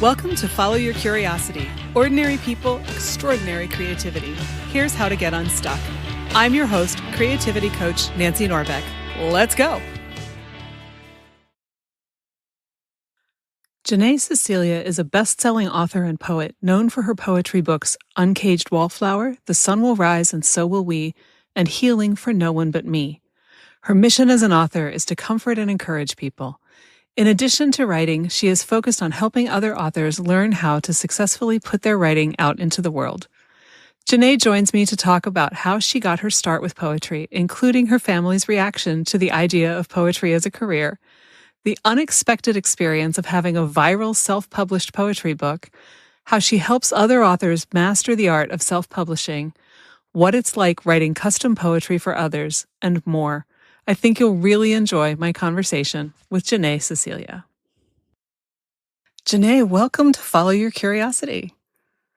Welcome to Follow Your Curiosity. Ordinary people, extraordinary creativity. Here's how to get unstuck. I'm your host, creativity coach Nancy Norbeck. Let's go. Jennae Cecelia is a best-selling author and poet known for her poetry books Uncaged Wallflower, The Sun Will Rise and So Will We, and Healing for No One But Me. Her mission as an author is to comfort and encourage people. In addition to writing, she is focused on helping other authors learn how to successfully put their writing out into the world. Jennae joins me to talk about how she got her start with poetry, including her family's reaction to the idea of poetry as a career, the unexpected experience of having a viral self-published poetry book, how she helps other authors master the art of self-publishing, what it's like writing custom poetry for others, and more. I think you'll really enjoy my conversation with Jennae Cecelia. Jennae, welcome to Follow Your Curiosity.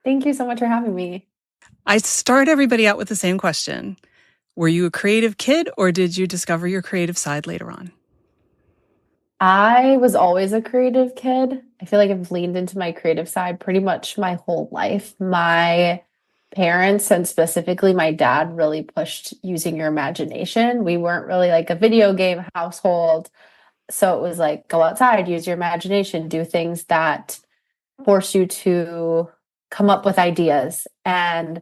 Thank you so much for having me. I start everybody out with the same question. Were you a creative kid, or did you discover your creative side later on? I was always a creative kid. I feel like I've leaned into my creative side pretty much my whole life. My parents, and specifically my dad, really pushed using your imagination. We weren't really like a video game household. So it was like, go outside, use your imagination, do things that force you to come up with ideas. And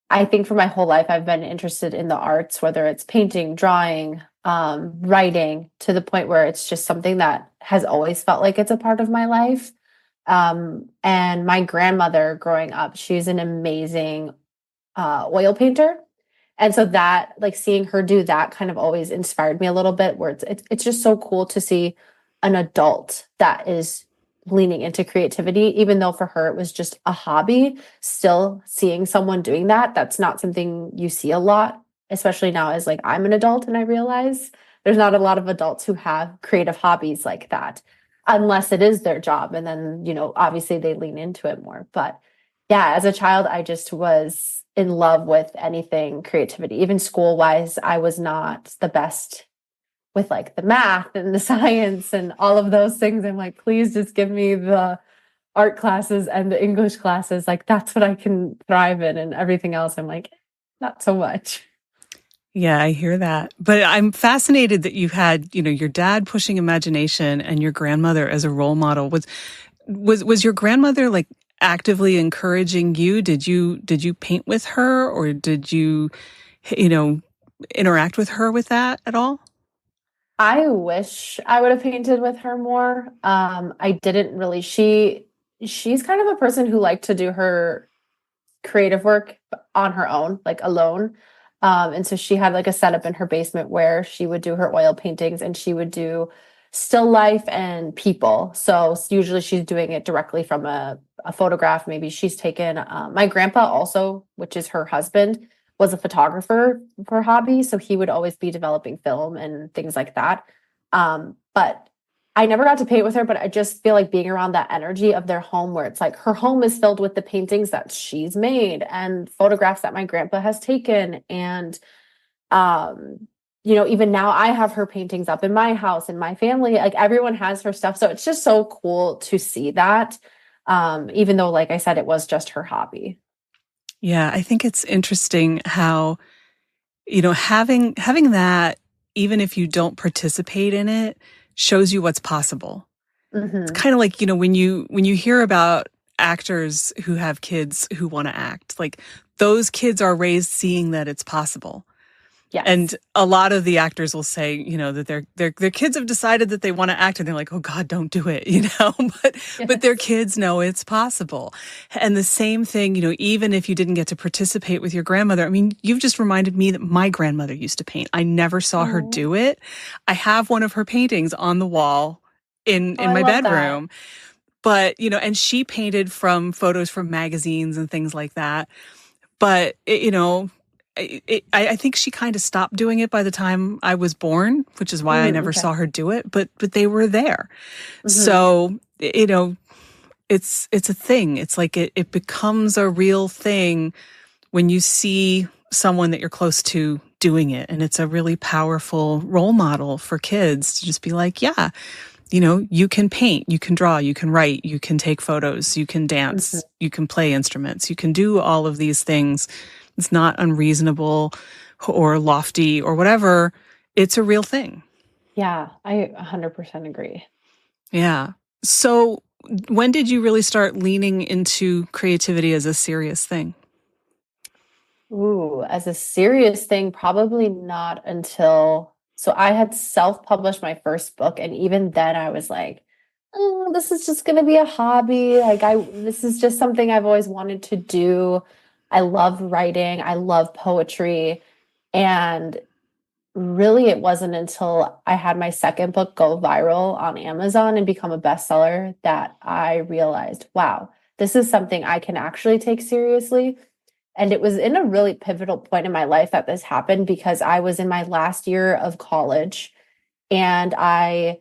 I think for my whole life, I've been interested in the arts, whether it's painting, drawing, writing, to the point where it's just something that has always felt like it's a part of my life. And my grandmother growing up, she's an amazing oil painter. And so that, like, seeing her do that kind of always inspired me a little bit, where it's just so cool to see an adult that is leaning into creativity, even though for her it was just a hobby. Still seeing someone doing that, that's not something you see a lot, especially now as like I'm an adult and I realize there's not a lot of adults who have creative hobbies like that, unless it is their job. And then, obviously they lean into it more. But yeah, as a child, I just was in love with anything creativity. Even school-wise, I was not the best with like the math and the science and all of those things. I'm like, please just give me the art classes and the English classes. Like, that's what I can thrive in. And everything else, I'm like, not so much. Yeah, I hear that. But I'm fascinated that you had, your dad pushing imagination and your grandmother as a role model. Was your grandmother like actively encouraging you? Did you paint with her, or did you, interact with her with that at all? I wish I would have painted with her more. I didn't really. She's kind of a person who liked to do her creative work on her own, like alone. And so she had like a setup in her basement where she would do her oil paintings, and she would do still life and people. So usually she's doing it directly from a photograph. Maybe she's taken, my grandpa also, which is her husband, was a photographer for hobby. So he would always be developing film and things like that. But I never got to paint with her, but I just feel like being around that energy of their home, where it's like her home is filled with the paintings that she's made and photographs that my grandpa has taken. And, even now I have her paintings up in my house and my family, like everyone has her stuff. So it's just so cool to see that, even though, like I said, it was just her hobby. Yeah, I think it's interesting how, having that, even if you don't participate in it, shows you what's possible. Mm-hmm. It's kind of like, when you hear about actors who have kids who want to act, like those kids are raised seeing that it's possible. Yes. And a lot of the actors will say, that their kids have decided that they want to act, and they're like, oh God, don't do it, but their kids know it's possible. And the same thing, even if you didn't get to participate with your grandmother, I mean, you've just reminded me that my grandmother used to paint. I never saw her do it. I have one of her paintings on the wall in my bedroom. That. But, and she painted from photos from magazines and things like that. But, I think she kind of stopped doing it by the time I was born, which is why I never saw her do it, but they were there. Mm-hmm. So, it's a thing. It's like it becomes a real thing when you see someone that you're close to doing it. And it's a really powerful role model for kids to just be like, yeah, you can paint, you can draw, you can write, you can take photos, you can Mhm. dance, you can play instruments, you can do all of these things. It's not unreasonable or lofty or whatever. It's a real thing. Yeah, I 100% agree. Yeah. So when did you really start leaning into creativity as a serious thing? Ooh, as a serious thing, probably not until so I had self-published my first book, and even then I was like, oh, this is just gonna be a hobby. This is just something I've always wanted to do. I love writing, I love poetry. And really, it wasn't until I had my second book go viral on Amazon and become a bestseller that I realized, wow, this is something I can actually take seriously. And it was in a really pivotal point in my life that this happened because I was in my last year of college and I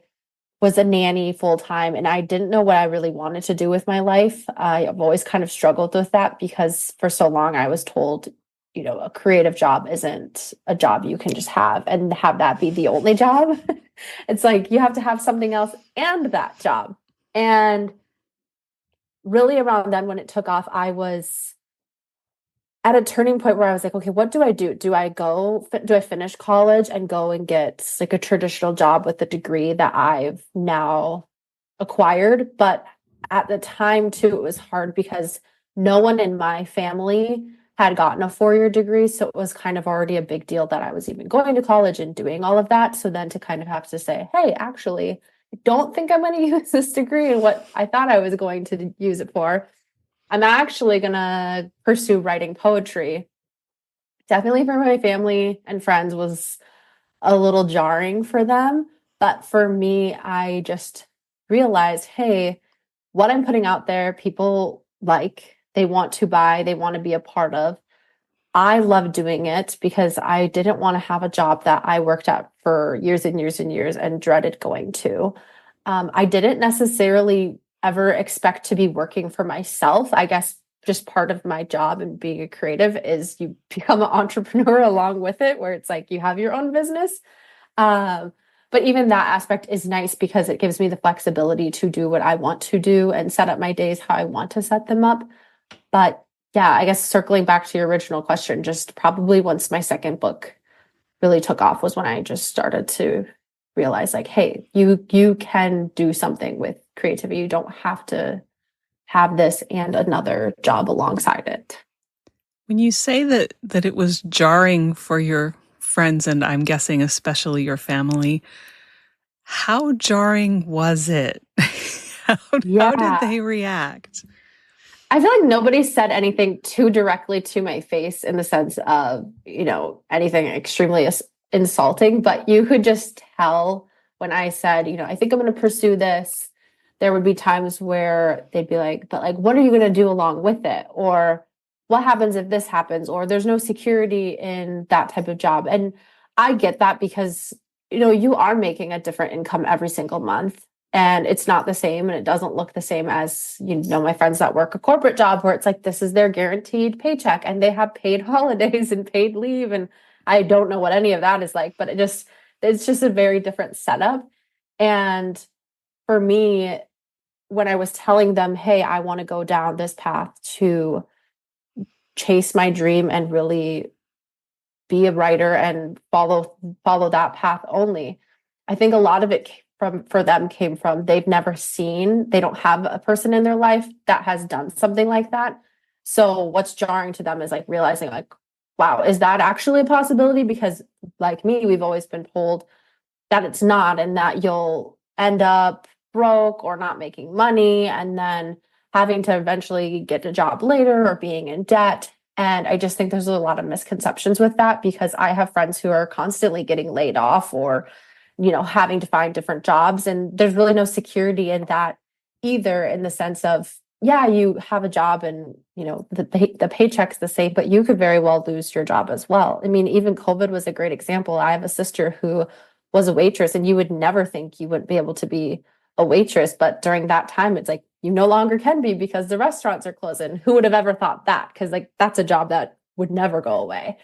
was a nanny full time and I didn't know what I really wanted to do with my life. I've always kind of struggled with that because for so long I was told, a creative job isn't a job you can just have and have that be the only job. It's like you have to have something else and that job. And really around then when it took off, I was at a turning point where I was like, okay, what do I do? Do I finish college and go and get like a traditional job with the degree that I've now acquired? But at the time too, it was hard because no one in my family had gotten a 4-year degree. So it was kind of already a big deal that I was even going to college and doing all of that. So then to kind of have to say, hey, actually, I don't think I'm going to use this degree and what I thought I was going to use it for. I'm actually going to pursue writing poetry. Definitely for my family and friends was a little jarring for them. But for me, I just realized, hey, what I'm putting out there, people like, they want to buy, they want to be a part of. I love doing it because I didn't want to have a job that I worked at for years and years and years and dreaded going to. I didn't necessarily ever expect to be working for myself. I guess just part of my job and being a creative is you become an entrepreneur along with it, where it's like you have your own business. Um, but even that aspect is nice because it gives me the flexibility to do what I want to do and set up my days how I want to set them up. But yeah, I guess circling back to your original question, just probably once my second book really took off was when I just started to realize like, hey, you can do something with creativity. You don't have to have this and another job alongside it. When you say that it was jarring for your friends and I'm guessing especially your family, how jarring was it? How did Yeah. they react? I feel like nobody said anything too directly to my face in the sense of, anything extremely insulting, but you could just tell when I said, I think I'm going to pursue this. There would be times where they'd be like, but like, what are you going to do along with it? Or what happens if this happens? Or there's no security in that type of job. And I get that because, you are making a different income every single month and it's not the same and it doesn't look the same as my friends that work a corporate job where it's like this is their guaranteed paycheck and they have paid holidays and paid leave and I don't know what any of that is like, but it's just a very different setup. And for me, when I was telling them, hey, I want to go down this path to chase my dream and really be a writer and follow that path only. I think a lot of it for them came from they don't have a person in their life that has done something like that. So what's jarring to them is like realizing like, wow, is that actually a possibility? Because like me, we've always been told that it's not and that you'll end up broke or not making money and then having to eventually get a job later or being in debt. And I just think there's a lot of misconceptions with that because I have friends who are constantly getting laid off or, having to find different jobs. And there's really no security in that either, in the sense of, yeah, you have a job and, the paycheck's the same, but you could very well lose your job as well. I mean, even COVID was a great example. I have a sister who was a waitress and you would never think you wouldn't be able to be a waitress. But during that time, it's like you no longer can be because the restaurants are closing. Who would have ever thought that? Because like that's a job that would never go away.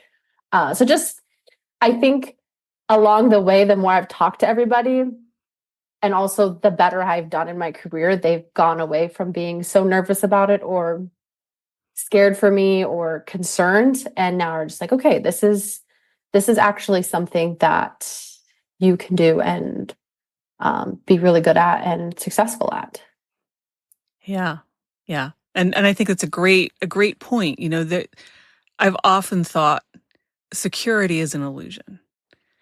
So just I think along the way, the more I've talked to everybody, And also the better I've done in my career, they've gone away from being so nervous about it or scared for me or concerned. And now are just like, okay, this is actually something that you can do and be really good at and successful at. Yeah. Yeah. And I think that's a great point. That I've often thought security is an illusion.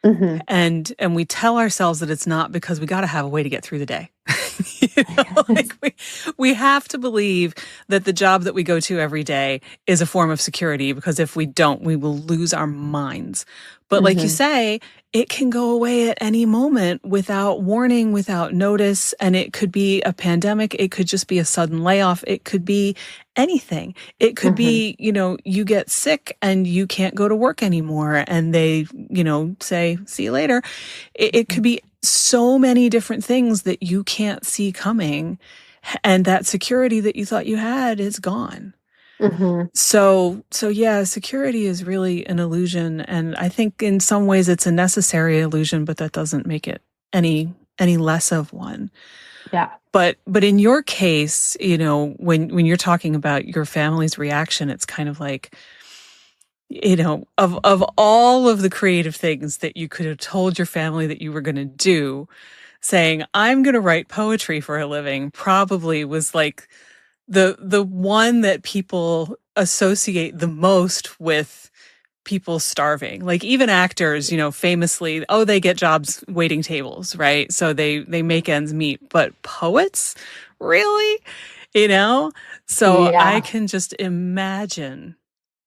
Mm-hmm. And we tell ourselves that it's not because we got to have a way to get through the day. Like we have to believe that the job that we go to every day is a form of security, because if we don't, we will lose our minds. But like you say, it can go away at any moment without warning, without notice. And it could be a pandemic. It could just be a sudden layoff. It could be anything. It could be, you get sick and you can't go to work anymore. And they, say, see you later. It could be so many different things that you can't see coming. And that security that you thought you had is gone. So yeah, security is really an illusion. And I think in some ways it's a necessary illusion, but that doesn't make it any less of one. Yeah. But in your case, when you're talking about your family's reaction, it's kind of like, of all of the creative things that you could have told your family that you were going to do, saying, I'm going to write poetry for a living, probably was like the one that people associate the most with people starving. Like even actors, famously, they get jobs waiting tables, right? So they make ends meet. But poets, really? So Yeah. I can just imagine.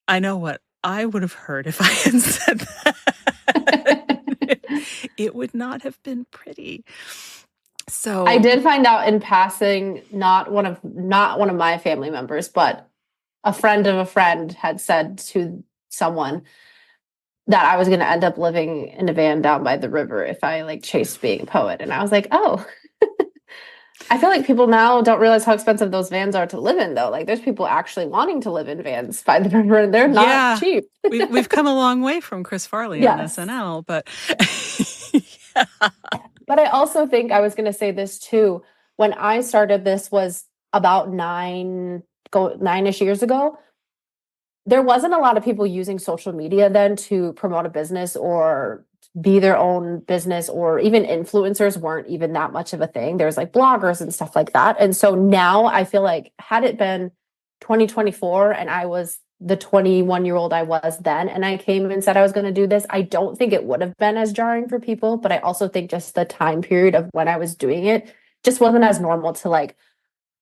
I know what I would have heard if I had said that. It would not have been pretty. So I did find out in passing, not one of my family members, but a friend of a friend had said to someone that I was going to end up living in a van down by the river if I chased being a poet. And I was like, oh, I feel like people now don't realize how expensive those vans are to live in, though. Like there's people actually wanting to live in vans by the river, and they're not cheap. we've come a long way from Chris Farley on SNL, but yeah. But I also think I was going to say this too. When I started, this was about 9-ish years ago. There wasn't a lot of people using social media then to promote a business or be their own business, or even influencers weren't even that much of a thing. There's bloggers and stuff like that. And so now I feel like had it been 2024 and I was the 21-year-old I was then, and I came and said I was going to do this, I don't think it would have been as jarring for people. But I also think just the time period of when I was doing it just wasn't as normal to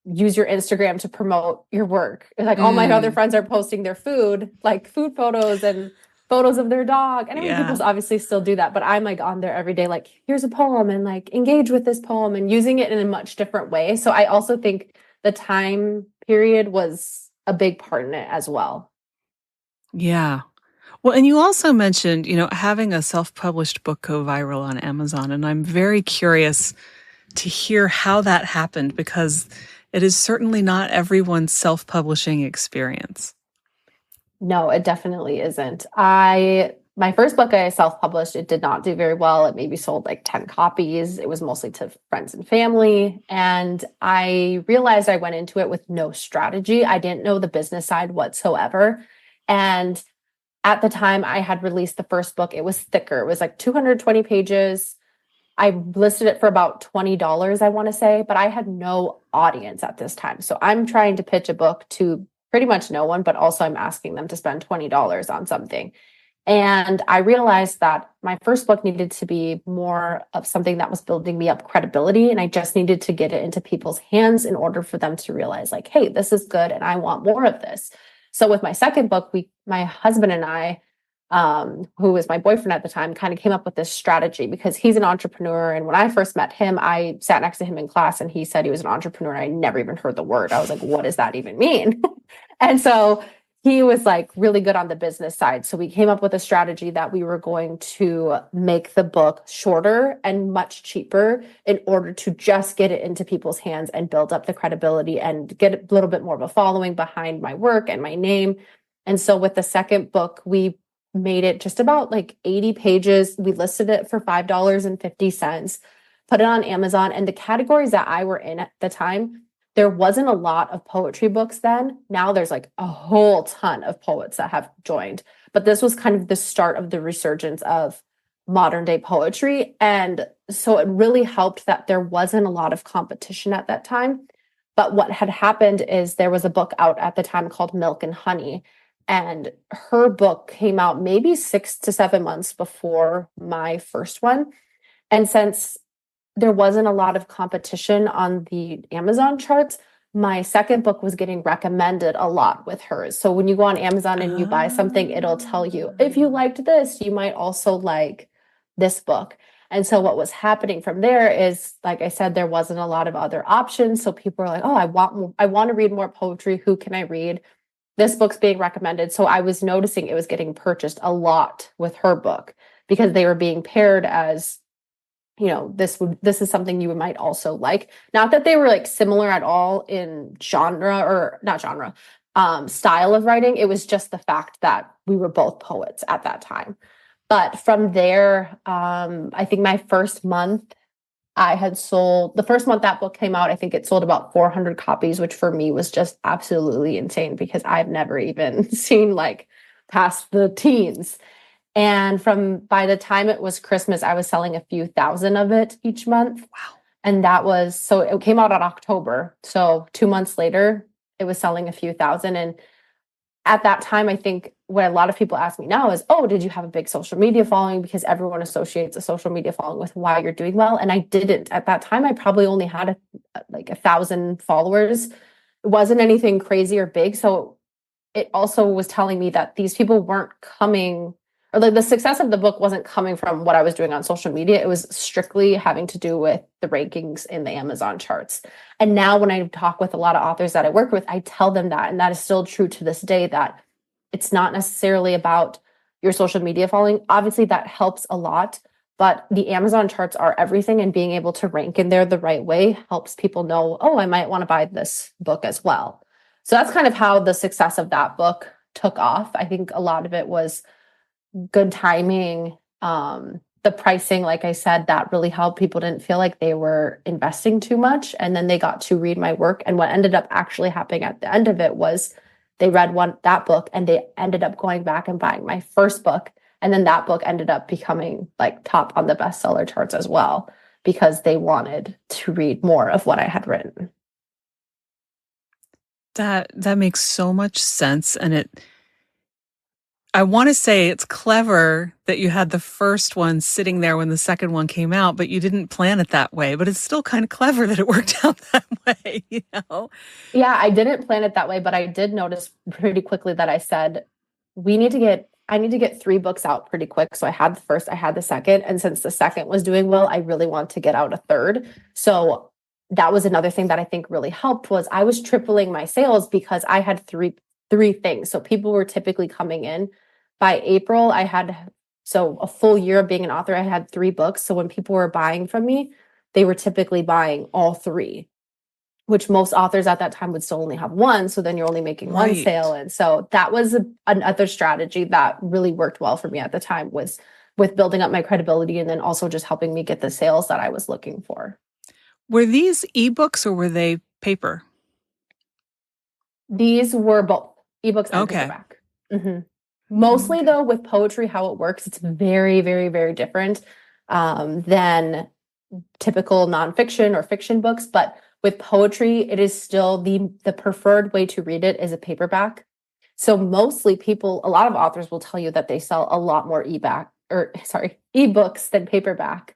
use your Instagram to promote your work. All my other friends are posting their food, food photos and photos of their dog. And I mean, people obviously still do that, but I'm on there every day, here's a poem and engage with this poem, and using it in a much different way. So I also think the time period was a big part in it as well. Yeah. Well, and you also mentioned, having a self-published book go viral on Amazon. And I'm very curious to hear how that happened, because it is certainly not everyone's self-publishing experience. No, it definitely isn't. My first book I self-published, it did not do very well. It maybe sold 10 copies. It was mostly to friends and family. And I realized I went into it with no strategy. I didn't know the business side whatsoever. And at the time I had released the first book, it was thicker. It was 220 pages. I listed it for about $20, I want to say, but I had no audience at this time. So I'm trying to pitch a book to pretty much no one, but also I'm asking them to spend $20 on something. And I realized that my first book needed to be more of something that was building me up credibility. And I just needed to get it into people's hands in order for them to realize hey, this is good and I want more of this. So with my second book, my husband and I, who was my boyfriend at the time, kind of came up with this strategy because he's an entrepreneur. And when I first met him, I sat next to him in class and he said he was an entrepreneur. I never even heard the word. I was like, what does that even mean? And so he was really good on the business side. So we came up with a strategy that we were going to make the book shorter and much cheaper in order to just get it into people's hands and build up the credibility and get a little bit more of a following behind my work and my name. And so with the second book, we made it just about 80 pages. We listed it for $5.50. put it on Amazon, and the categories that I were in at the time, there wasn't a lot of poetry books then. Now there's like a whole ton of poets that have joined. But this was kind of the start of the resurgence of modern day poetry. And so it really helped that there wasn't a lot of competition at that time. But what had happened is there was a book out at the time called Milk and Honey. And her book came out maybe 6 to 7 months before my first one. And since there wasn't a lot of competition on the Amazon charts, my second book was getting recommended a lot with hers. So when you go on Amazon and you buy something, it'll tell you, if you liked this, you might also like this book. And so what was happening from there is, like I said, there wasn't a lot of other options. So people were like, oh, I want to read more poetry. Who can I read? This book's being recommended. So I was noticing it was getting purchased a lot with her book because they were being paired as, this is something you might also like. Not that they were like similar at all in genre, or not genre, style of writing. It was just the fact that we were both poets at that time. But from there, I think my first month the first month that book came out, I think it sold about 400 copies, which for me was just absolutely insane because I've never even seen like past the teens. And by the time it was Christmas, I was selling a few thousand of it each month. Wow. And so it came out in October. So 2 months later, it was selling a few thousand. And at that time, I think what a lot of people ask me now is, oh, did you have a big social media following? Because everyone associates a social media following with why you're doing well. And I didn't. At that time, I probably only had like 1,000 followers. It wasn't anything crazy or big. So it also was telling me that these people weren't coming, or like the success of the book wasn't coming from what I was doing on social media. It was strictly having to do with the rankings in the Amazon charts. And now when I talk with a lot of authors that I work with, I tell them that, and that is still true to this day, that it's not necessarily about your social media following. Obviously that helps a lot, but the Amazon charts are everything, and being able to rank in there the right way helps people know, oh, I might want to buy this book as well. So that's kind of how the success of that book took off. I think a lot of it was good timing. The pricing, like I said, that really helped. People didn't feel like they were investing too much, and then they got to read my work. And what ended up actually happening at the end of it was they read that book, and they ended up going back and buying my first book. And then that book ended up becoming like top on the bestseller charts as well, because they wanted to read more of what I had written. That makes so much sense. And I want to say it's clever that you had the first one sitting there when the second one came out, but you didn't plan it that way. But it's still kind of clever that it worked out that way, Yeah, I didn't plan it that way, but I did notice pretty quickly that I said, I need to get 3 books out pretty quick. So I had the first, I had the second. And since the second was doing well, I really want to get out a third. So that was another thing that I think really helped, was I was tripling my sales because I had three things. So people were typically coming in. By April, so a full year of being an author, I had 3 books. So when people were buying from me, they were typically buying all 3, which most authors at that time would still only have 1. So then you're only making one sale. And so that was another strategy that really worked well for me at the time, was with building up my credibility, and then also just helping me get the sales that I was looking for. Were these ebooks or were they paper? These were both ebooks and paperback. Mm-hmm. Mostly though, with poetry, how it works, it's very, very, very different than typical nonfiction or fiction books. But with poetry, it is still the preferred way to read it is a paperback. So mostly a lot of authors will tell you that they sell a lot more ebooks than paperback.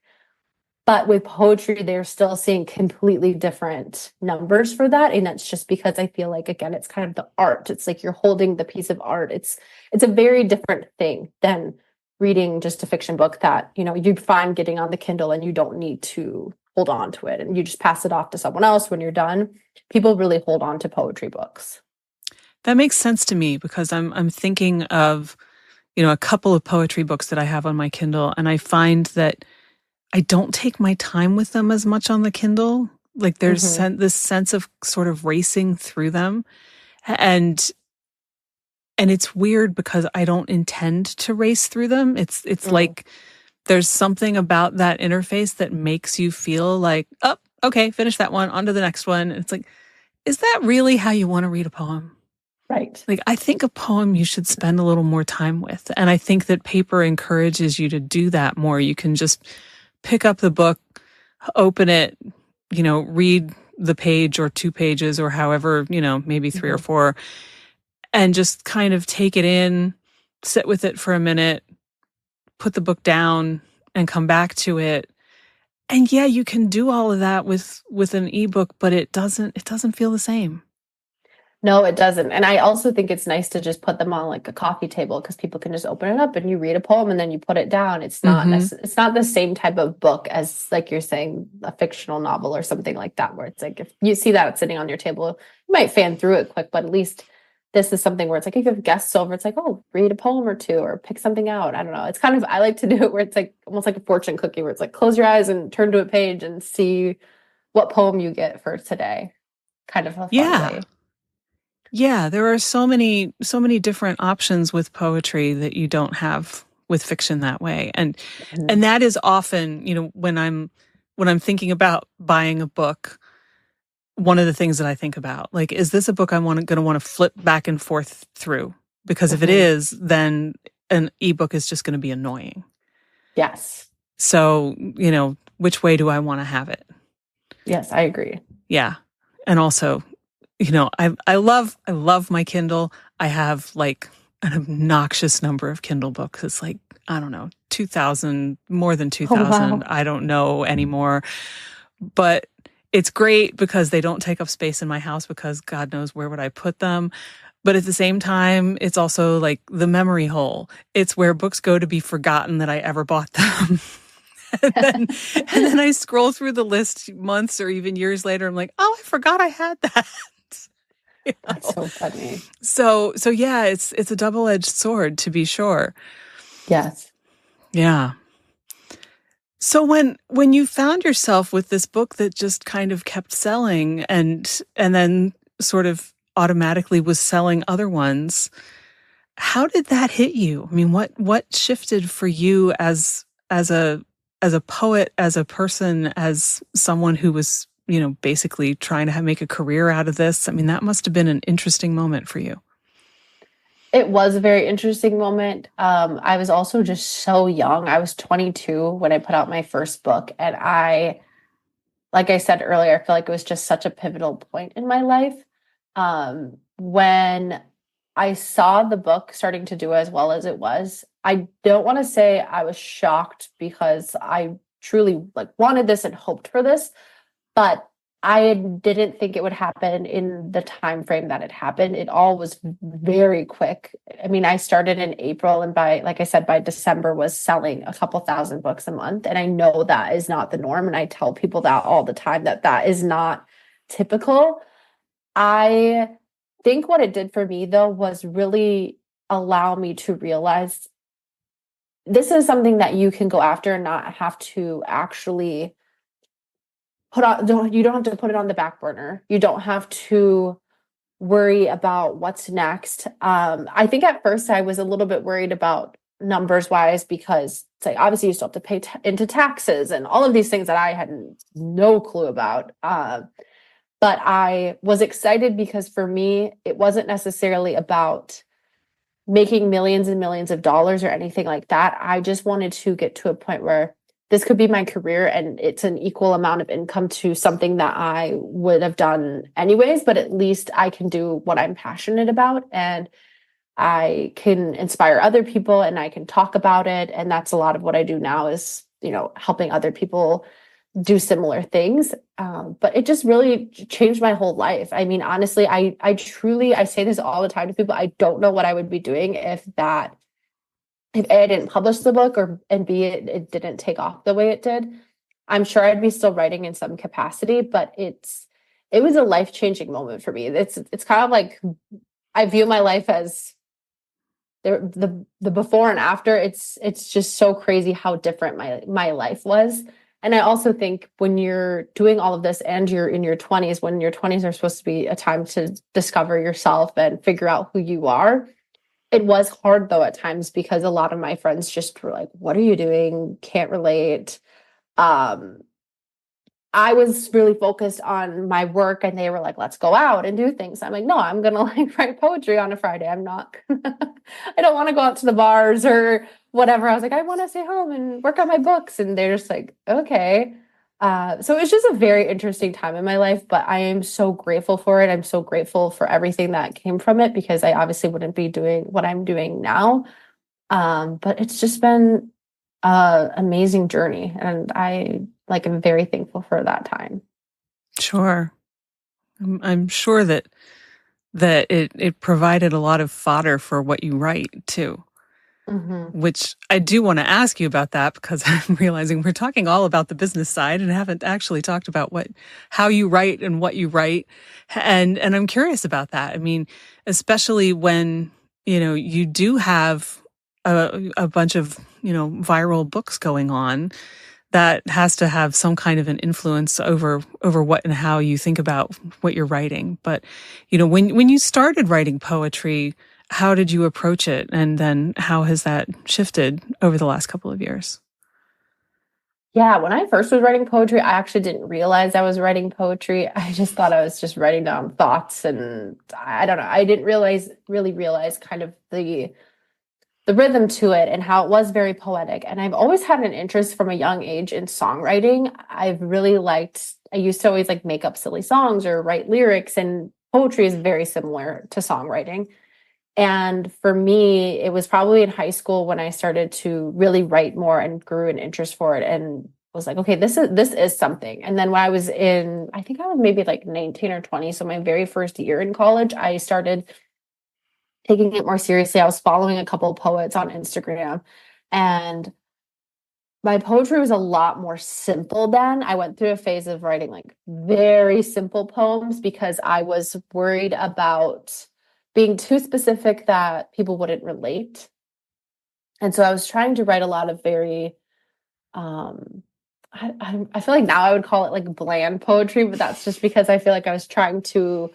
But with poetry, they're still seeing completely different numbers for that. And that's just because I feel like, again, it's kind of the art. It's like you're holding the piece of art. It's a very different thing than reading just a fiction book that, you'd find getting on the Kindle and you don't need to hold on to it. And you just pass it off to someone else when you're done. People really hold on to poetry books. That makes sense to me, because I'm thinking of, a couple of poetry books that I have on my Kindle, and I find that I don't take my time with them as much on the Kindle. Like there's this sense of sort of racing through them. And it's weird because I don't intend to race through them. It's like There's something about that interface that makes you feel like, oh, okay, finish that one, on to the next one. And it's like, is that really how you want to read a poem? Right. Like, I think a poem you should spend a little more time with. And I think that paper encourages you to do that more. You can just pick up the book, open it, read the page or 2 pages or however, maybe 3 or 4, and just kind of take it in, sit with it for a minute, put the book down and come back to it. And yeah, you can do all of that with an ebook, but it doesn't feel the same. No, it doesn't. And I also think it's nice to just put them on like a coffee table because people can just open it up and you read a poem and then you put it down. It's not it's not the same type of book as, like you're saying, a fictional novel or something like that, where it's like if you see that sitting on your table, you might fan through it quick, but at least this is something where it's like if you have guests over, it's like, oh, read a poem or 2 or pick something out. I don't know. It's kind of, I like to do it where it's like almost like a fortune cookie where it's like close your eyes and turn to a page and see what poem you get for today. Kind of a fun way. Yeah, there are so many different options with poetry that you don't have with fiction that way. And that is often, when I'm thinking about buying a book, one of the things that I think about, like, is this a book I'm going to want to flip back and forth through? Because if it is, then an ebook is just going to be annoying. Yes. So, which way do I want to have it? Yes, I agree. Yeah. And also, I love my Kindle. I have like an obnoxious number of Kindle books. It's like, I don't know, 2,000, more than 2,000. Wow. I don't know anymore. But it's great because they don't take up space in my house because God knows where would I put them. But at the same time, it's also like the memory hole. It's where books go to be forgotten that I ever bought them. and then I scroll through the list months or even years later. I'm like, oh, I forgot I had that. That's so funny. So yeah, it's a double-edged sword, to be sure. Yes. Yeah. So when you found yourself with this book that just kind of kept selling and then sort of automatically was selling other ones, how did that hit you? I mean, what shifted for you as a poet, as a person, as someone who was, basically trying to make a career out of this? I mean, that must have been an interesting moment for you. It was a very interesting moment. I was also just so young. I was 22 when I put out my first book. And like I said earlier, I feel like it was just such a pivotal point in my life. When I saw the book starting to do as well as it was, I don't want to say I was shocked because I truly wanted this and hoped for this, but I didn't think it would happen in the time frame that it happened. It all was very quick. I mean, I started in April and like I said, by December was selling a couple thousand books a month. And I know that is not the norm. And I tell people that all the time, that is not typical. I think what it did for me though was really allow me to realize this is something that you can go after and not have to actually you don't have to put it on the back burner. You don't have to worry about what's next. I think at first I was a little bit worried about numbers wise because it's like obviously you still have to pay into taxes and all of these things that I had no clue about. But I was excited because for me, it wasn't necessarily about making millions and millions of dollars or anything like that. I just wanted to get to a point where this could be my career and it's an equal amount of income to something that I would have done anyways, but at least I can do what I'm passionate about and I can inspire other people and I can talk about it. And that's a lot of what I do now is, helping other people do similar things. But it just really changed my whole life. I mean, honestly, I say this all the time to people. I don't know what I would be doing if A, I didn't publish the book and B, it didn't take off the way it did. I'm sure I'd be still writing in some capacity, but it was a life-changing moment for me. It's kind of like I view my life as the before and after. It's just so crazy how different my life was. And I also think when you're doing all of this and you're in your 20s, when your 20s are supposed to be a time to discover yourself and figure out who you are, It was hard though at times because a lot of my friends just were like, what are you doing? Can't relate. Um, I was really focused on my work and they were like, let's go out and do things. I'm like, no, I'm gonna like write poetry on a Friday. I'm not gonna, I don't want to go out to the bars or whatever. I was like, I want to stay home and work on my books. And they're just like, okay. So it's just a very interesting time in my life, but I am so grateful for it. I'm so grateful for everything that came from it because I obviously wouldn't be doing what I'm doing now. But it's just been an amazing journey, and I like am very thankful for that time. Sure. I'm sure that it provided a lot of fodder for what you write too. Mm-hmm. Which I do want to ask you about that because I'm realizing we're talking all about the business side and haven't actually talked about how you write and what you write. And I'm curious about that. I mean, especially when, you do have a bunch of, viral books going on, that has to have some kind of an influence over what and how you think about what you're writing. But, when you started writing poetry, how did you approach it? And then how has that shifted over the last couple of years? Yeah, when I first was writing poetry, I actually didn't realize I was writing poetry. I just thought I was just writing down thoughts, and I don't know. I didn't really realize kind of the rhythm to it and how it was very poetic. And I've always had an interest from a young age in songwriting. I used to always like make up silly songs or write lyrics, and poetry is very similar to songwriting. And for me, it was probably in high school when I started to really write more and grew an interest for it and was like, okay, this is something. And then when I think I was maybe like 19 or 20, so my very first year in college, I started taking it more seriously. I was following a couple of poets on Instagram, and my poetry was a lot more simple then. I went through a phase of writing like very simple poems because I was worried about being too specific that people wouldn't relate. And so I was trying to write a lot of very um I feel like now I would call it like bland poetry, but that's just because I feel like I was trying to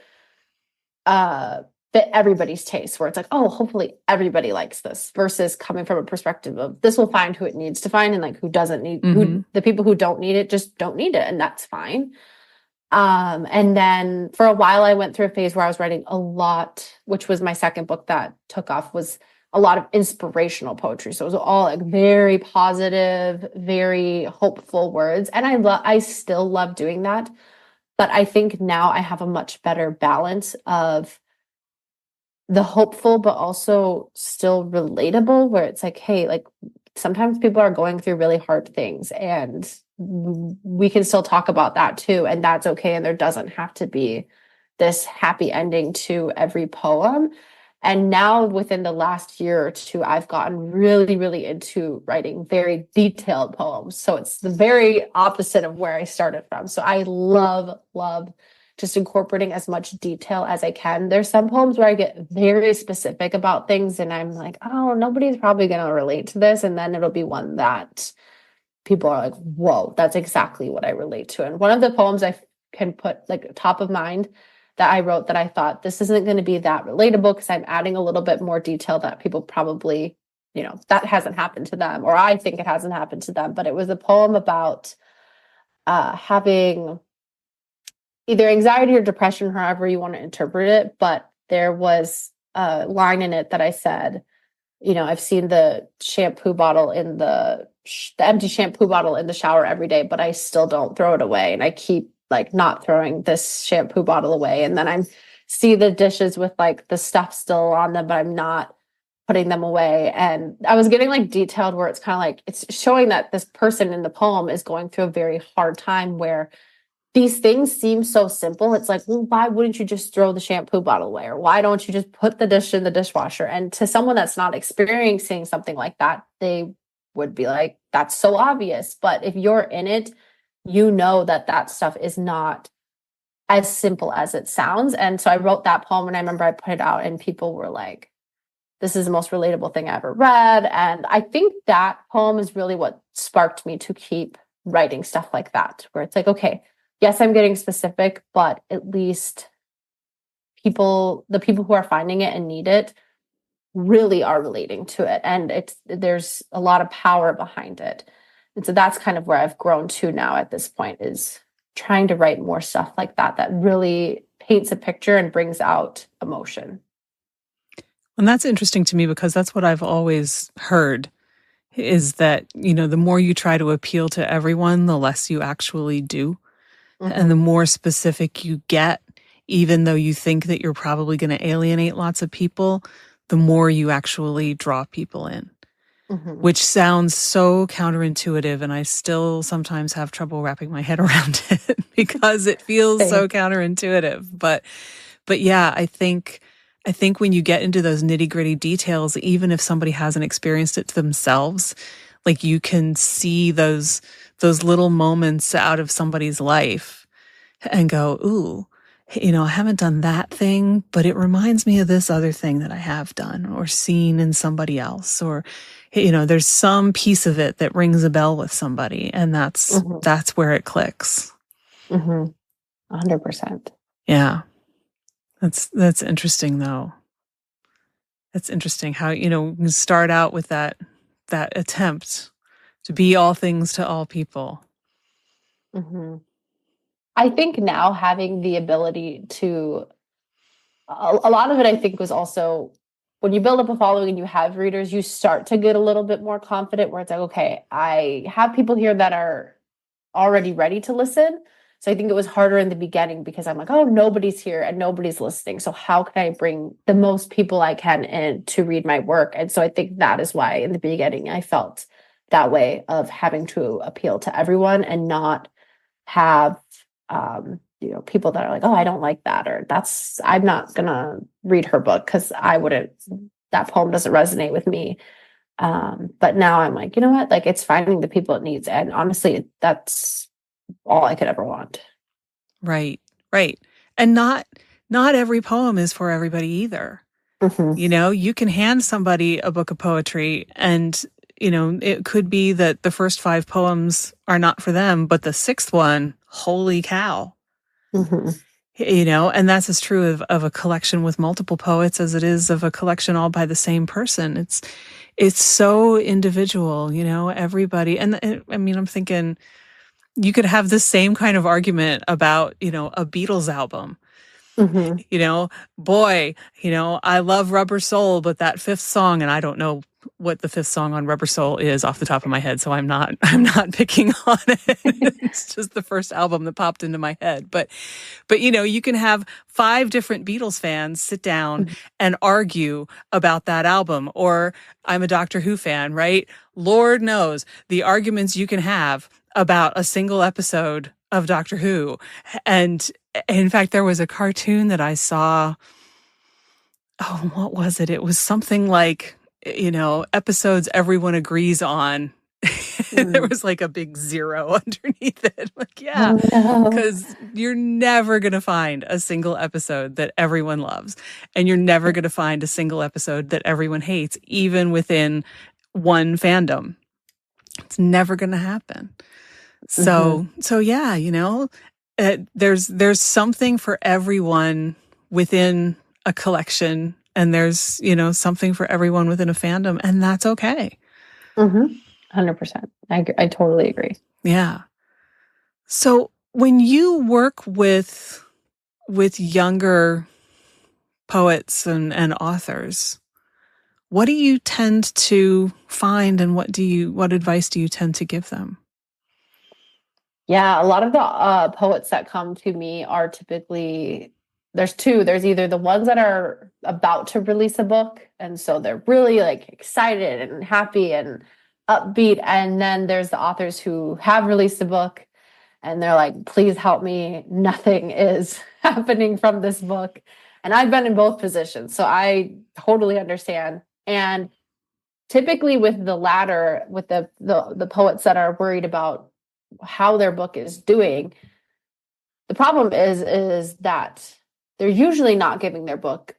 uh fit everybody's taste, where it's like, oh, hopefully everybody likes this, versus coming from a perspective of this will find who it needs to find, and like who doesn't need, Mm-hmm. who the people who don't need it just don't need it, and that's fine. And then for a while I went through a phase where I was writing a lot, which was my second book that took off, was a lot of inspirational poetry. So it was all like very positive, very hopeful words, and I still love doing that. But I think now I have a much better balance of the hopeful, but also still relatable, where it's like, hey, like sometimes people are going through really hard things, and we can still talk about that too. And that's okay. And there doesn't have to be this happy ending to every poem. And now within the last year or two, I've gotten really, really into writing very detailed poems. So it's the very opposite of where I started from. So I love just incorporating as much detail as I can. There's some poems where I get very specific about things and I'm like, oh, nobody's probably going to relate to this. And then it'll be one that people are like, whoa, that's exactly what I relate to. And one of the poems I can put like top of mind that I wrote, that I thought this isn't going to be that relatable because I'm adding a little bit more detail that people probably, that hasn't happened to them, or I think it hasn't happened to them. But it was a poem about having either anxiety or depression, however you want to interpret it. But there was a line in it that I said, I've seen the shampoo bottle in the empty shampoo bottle in the shower every day, but I still don't throw it away. And I keep like not throwing this shampoo bottle away. And then I see the dishes with like the stuff still on them, but I'm not putting them away. And I was getting like detailed where it's kind of like, it's showing that this person in the poem is going through a very hard time where these things seem so simple. It's like, well, why wouldn't you just throw the shampoo bottle away? Or why don't you just put the dish in the dishwasher? And to someone that's not experiencing something like that, they would be like, that's so obvious. But if you're in it, you know that that stuff is not as simple as it sounds. And so I wrote that poem and I remember I put it out and people were like, this is the most relatable thing I ever read. And I think that poem is really what sparked me to keep writing stuff like that, where it's like, okay, yes, I'm getting specific, but at least the people who are finding it and need it, really are relating to it. And there's a lot of power behind it. And so that's kind of where I've grown to now at this point, is trying to write more stuff like that, that really paints a picture and brings out emotion. And that's interesting to me because that's what I've always heard, is that, the more you try to appeal to everyone, the less you actually do. And the more specific you get, even though you think that you're probably going to alienate lots of people, the more you actually draw people in, which sounds so counterintuitive. And I still sometimes have trouble wrapping my head around it because it feels so counterintuitive. But yeah, I think when you get into those nitty-gritty details, even if somebody hasn't experienced it themselves, like, you can see those little moments out of somebody's life and go, ooh, I haven't done that thing, but it reminds me of this other thing that I have done or seen in somebody else. Or, there's some piece of it that rings a bell with somebody, and that's where it clicks. 100%. Yeah. That's interesting, though. That's interesting how, you start out with that attempt to be all things to all people. I think now having the ability to, a lot of it, I think, was also when you build up a following and you have readers, you start to get a little bit more confident, where it's like, okay, I have people here that are already ready to listen. So I think it was harder in the beginning because I'm like, oh, nobody's here and nobody's listening. So how can I bring the most people I can in to read my work? And so I think that is why in the beginning I felt that way, of having to appeal to everyone and not have people that are like, oh, I don't like that, or I'm not gonna read her book because that poem doesn't resonate with me. But now I'm like, you know what, like, it's finding the people it needs, and honestly, that's all I could ever want. Right. And not every poem is for everybody either. You can hand somebody a book of poetry and it could be that the first 5 poems are not for them, but the 6th one, holy cow. And that's as true of a collection with multiple poets as it is of a collection all by the same person. It's so individual, everybody. And I mean, I'm thinking you could have the same kind of argument about, a Beatles album. Boy, I love Rubber Soul, but that 5th song, and I don't know what the 5th song on Rubber Soul is off the top of my head, so I'm not picking on it. It's just the first album that popped into my head. But you can have 5 different Beatles fans sit down and argue about that album. Or I'm a Doctor Who fan, right? Lord knows the arguments you can have about a single episode of Doctor Who. And in fact, there was a cartoon that I saw. Oh, what was it? It was something like, episodes everyone agrees on. There was like a big 0 underneath it. Like, yeah, because you're never going to find a single episode that everyone loves. And you're never going to find a single episode that everyone hates, even within one fandom. It's never going to happen. So yeah, there's something for everyone within a collection, and there's, something for everyone within a fandom, and that's okay. 100%. I totally agree. Yeah. So when you work with younger poets and authors, what do you tend to find, and what advice do you tend to give them? Yeah, a lot of the poets that come to me are typically, there's 2. There's either the ones that are about to release a book, and so they're really like excited and happy and upbeat. And then there's the authors who have released a book and they're like, please help me. Nothing is happening from this book. And I've been in both positions, so I totally understand. And typically with the latter, with the poets that are worried about how their book is doing, the problem is that they're usually not giving their book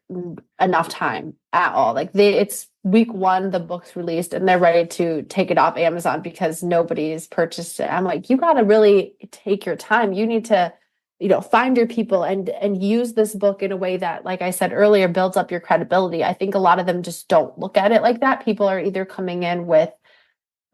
enough time at all. Like, it's week 1, the book's released, and they're ready to take it off Amazon because nobody's purchased it. I'm like, you got to really take your time. You need to find your people and use this book in a way that, like I said earlier, builds up your credibility. I think a lot of them just don't look at it like that. People are either coming in with,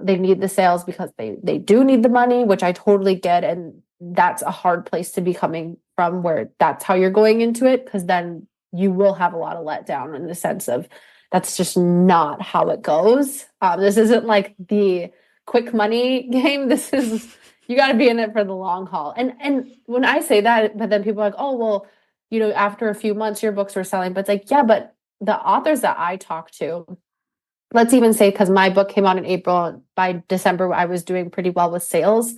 they need the sales because they do need the money, which I totally get. And that's a hard place to be coming from, where that's how you're going into it, because then you will have a lot of letdown in the sense of that's just not how it goes. This isn't like the quick money game. This is, you got to be in it for the long haul. And when I say that, but then people are like, oh, well, after a few months, your books were selling. But it's like, yeah, but the authors that I talk to, let's even say, because my book came out in April, by December, I was doing pretty well with sales.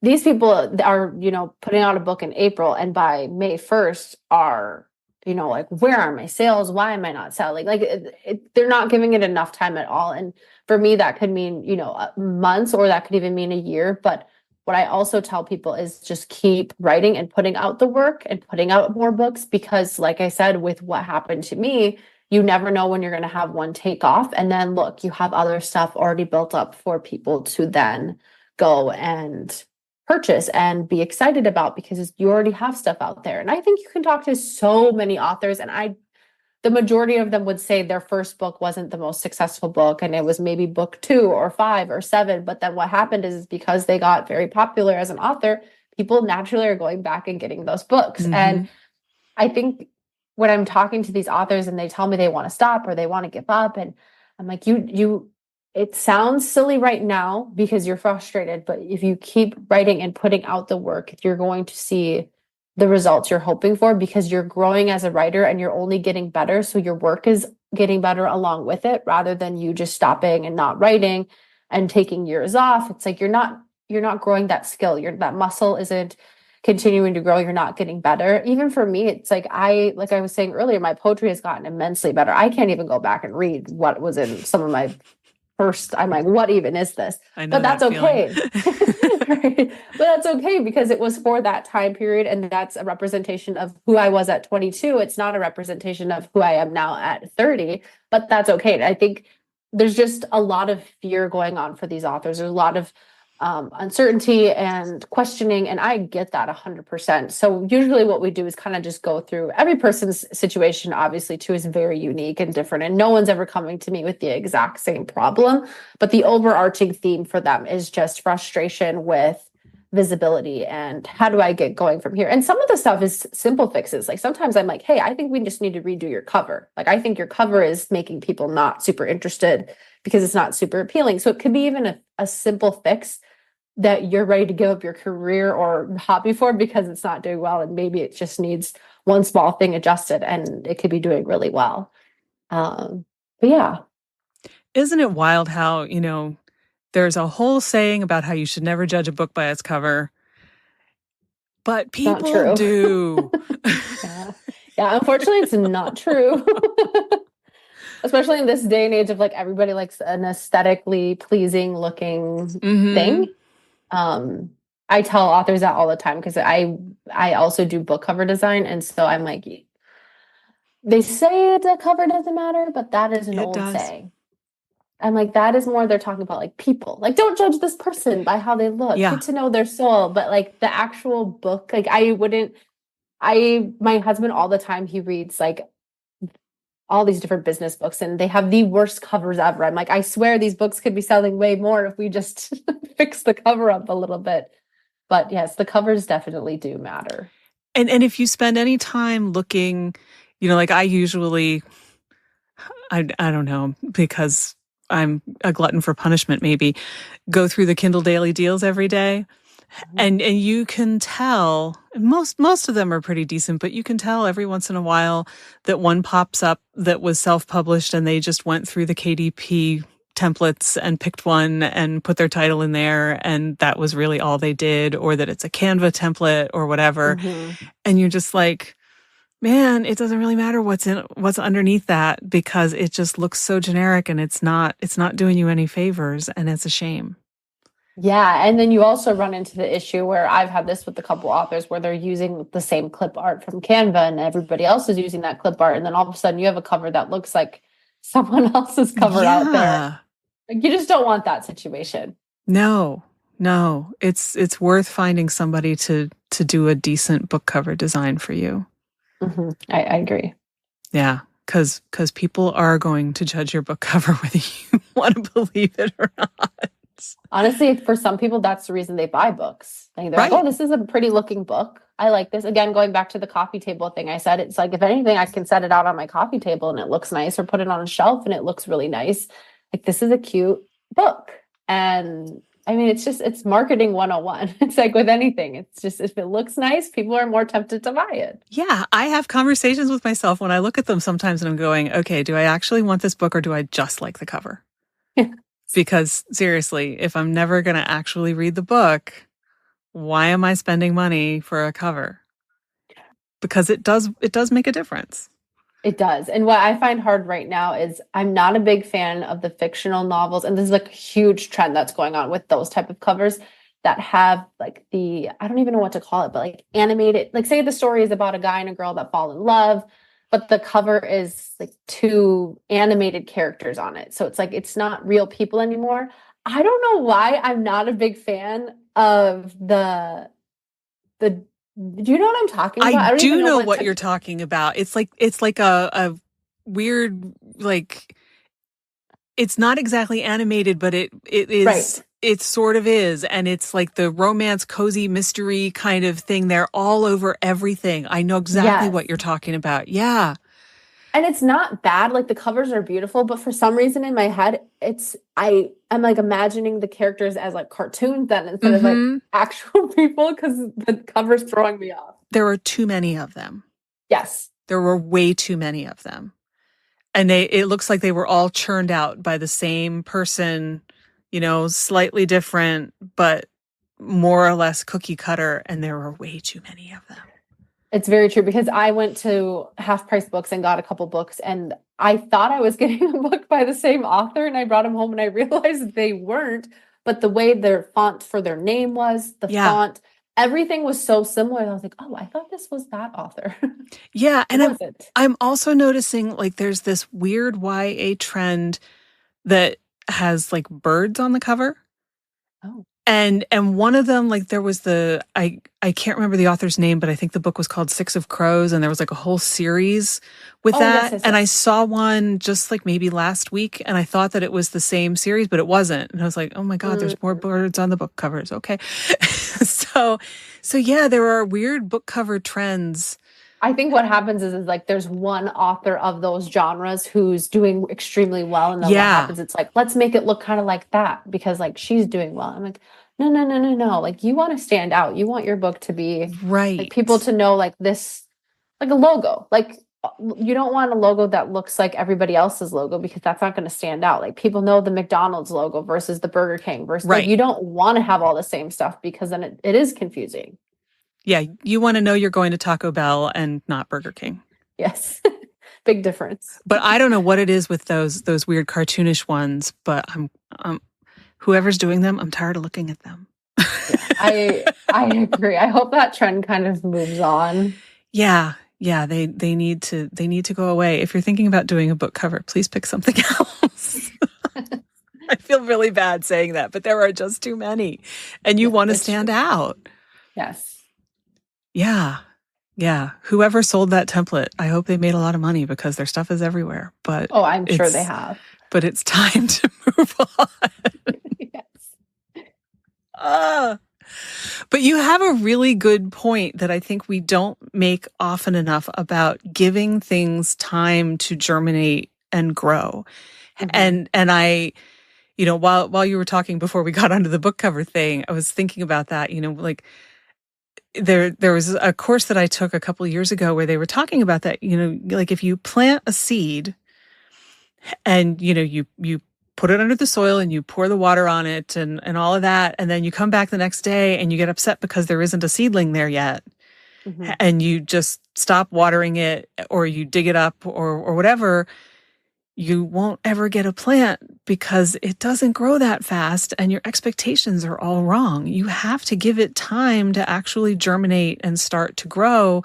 These people are, putting out a book in April, and by May 1st are, like, where are my sales? Why am I not selling? Like, they're not giving it enough time at all. And for me, that could mean, months, or that could even mean a year. But what I also tell people is just keep writing and putting out the work and putting out more books, because like I said, with what happened to me, you never know when you're going to have one take off. And then look, you have other stuff already built up for people to then go and purchase and be excited about, because you already have stuff out there. And I think you can talk to so many authors, and the majority of them would say their first book wasn't the most successful book, and it was maybe book 2 or 5 or 7. But then what happened is because they got very popular as an author, people naturally are going back and getting those books. Mm-hmm. And I think when I'm talking to these authors and they tell me they want to stop or they want to give up, and I'm like, it sounds silly right now because you're frustrated, but if you keep writing and putting out the work, you're going to see the results you're hoping for, because you're growing as a writer and you're only getting better. So your work is getting better along with it, rather than you just stopping and not writing and taking years off. It's like you're not growing that skill. That muscle isn't continuing to grow. You're not getting better. Even for me, it's like I was saying earlier, my poetry has gotten immensely better. I can't even go back and read what was in some of my first. I'm like, what even is this? I know, but that's okay. Right? But that's okay, because it was for that time period, and that's a representation of who I was at 22. It's not a representation of who I am now at 30, but that's okay. And I think there's just a lot of fear going on for these authors. There's a lot of uncertainty and questioning, and I get that 100%. So usually what we do is kind of just go through, every person's situation obviously too is very unique and different, and no one's ever coming to me with the exact same problem, but the overarching theme for them is just frustration with visibility and how do I get going from here. And some of the stuff is simple fixes. Like sometimes I'm like, hey, I think we just need to redo your cover. Like I think your cover is making people not super interested because it's not super appealing. So it could be even a simple fix that you're ready to give up your career or hobby for because it's not doing well, and maybe it just needs one small thing adjusted and it could be doing really well. But yeah. Isn't it wild how, there's a whole saying about how you should never judge a book by its cover, but people do. Yeah, unfortunately it's not true. Especially in this day and age of like everybody likes an aesthetically pleasing looking thing. I tell authors that all the time, because I also do book cover design, and so I'm like, they say the cover doesn't matter, but that is an old saying. I'm like, that is more, they're talking about like people, like don't judge this person by how they look, get to know their soul. But like the actual book, like my husband all the time, he reads like all these different business books, and they have the worst covers ever. I'm like, I swear these books could be selling way more if we just fix the cover up a little bit. But yes, the covers definitely do matter. And if you spend any time looking, like I usually, I don't know, because I'm a glutton for punishment, maybe, go through the Kindle Daily Deals every day. And you can tell, most of them are pretty decent, but you can tell every once in a while that one pops up that was self-published and they just went through the KDP templates and picked one and put their title in there, and that was really all they did, or that it's a Canva template or whatever. And you're just like, man, it doesn't really matter what's underneath that, because it just looks so generic and it's not doing you any favors, and it's a shame. Yeah. And then you also run into the issue where I've had this with a couple authors where they're using the same clip art from Canva and everybody else is using that clip art. And then all of a sudden you have a cover that looks like someone else's cover out there. Like, you just don't want that situation. No, it's worth finding somebody to to do a decent book cover design for you. I agree. Yeah, because people are going to judge your book cover whether you want to believe it or not. Honestly, for some people, that's the reason they buy books. Like, they're like, oh, this is a pretty looking book. I like this. Again, going back to the coffee table thing I said, it's like, if anything, I can set it out on my coffee table and it looks nice, or put it on a shelf and it looks really nice. Like, this is a cute book. And I mean, it's marketing 101. It's like with anything. It's just, if it looks nice, people are more tempted to buy it. Yeah, I have conversations with myself when I look at them sometimes and I'm going, okay, do I actually want this book or do I just like the cover? Because seriously, if I'm never going to actually read the book, why am I spending money for a cover? Because it does make a difference. It does. And what I find hard right now is I'm not a big fan of the fictional novels. And this is like a huge trend that's going on with those type of covers that have like I don't even know what to call it, but like animated, like say the story is about a guy and a girl that fall in love, but the cover is like 2 animated characters on it. So it's like, it's not real people anymore. I don't know why I'm not a big fan of the do you know what I'm talking about? I do know what you're talking about. It's like a weird, like, it's not exactly animated, but it is, right. It sort of is. And it's like the romance, cozy mystery kind of thing. They're all over everything. I know exactly what you're talking about. Yeah. And it's not bad. Like, the covers are beautiful, but for some reason in my head, I'm like imagining the characters as like cartoons then instead of like actual people, because the cover's throwing me off. There are too many of them. Yes. There were way too many of them. And it looks like they were all churned out by the same person, slightly different, but more or less cookie cutter. And there were way too many of them. It's very true, because I went to Half Price Books and got a couple books, and I thought I was getting a book by the same author, and I brought them home and I realized they weren't. But the way their font for their name was, the font, everything was so similar. And I was like, oh, I thought this was that author. Yeah. And I'm also noticing like there's this weird YA trend that has like birds on the cover. Oh. And one of them, like there was I can't remember the author's name, but I think the book was called Six of Crows, and there was like a whole series with that. Yes. And I saw one just like maybe last week, and I thought that it was the same series, but it wasn't. And I was like, oh my God, there's more birds on the book covers. Okay. So yeah, there are weird book cover trends. I think what happens is like there's one author of those genres who's doing extremely well, and then what happens, it's like, let's make it look kind of like that because like she's doing well. I'm like, no. Like, you want to stand out. You want your book to be right. Like, people to know like this, like a logo. Like, you don't want a logo that looks like everybody else's logo, because that's not going to stand out. Like, people know the McDonald's logo versus the Burger King versus like, you don't want to have all the same stuff, because then it is confusing. Yeah, you want to know you're going to Taco Bell and not Burger King. Yes. Big difference. But I don't know what it is with those weird cartoonish ones, but I'm whoever's doing them, I'm tired of looking at them. Yeah, I agree. I hope that trend kind of moves on. Yeah, they need to go away. If you're thinking about doing a book cover, please pick something else. I feel really bad saying that, but there are just too many, and you want to stand out. Yes. Yeah. Whoever sold that template, I hope they made a lot of money, because their stuff is everywhere. But I'm sure they have. But it's time to move on. Yes. But you have a really good point that I think we don't make often enough about giving things time to germinate and grow. Mm-hmm. And I, while you were talking before we got onto the book cover thing, I was thinking about that, like there was a course that I took a couple of years ago where they were talking about that, like if you plant a seed and, you put it under the soil and you pour the water on it and all of that. And then you come back the next day and you get upset because there isn't a seedling there yet. Mm-hmm. And you just stop watering it, or you dig it up or whatever. You won't ever get a plant, because it doesn't grow that fast and your expectations are all wrong. You have to give it time to actually germinate and start to grow.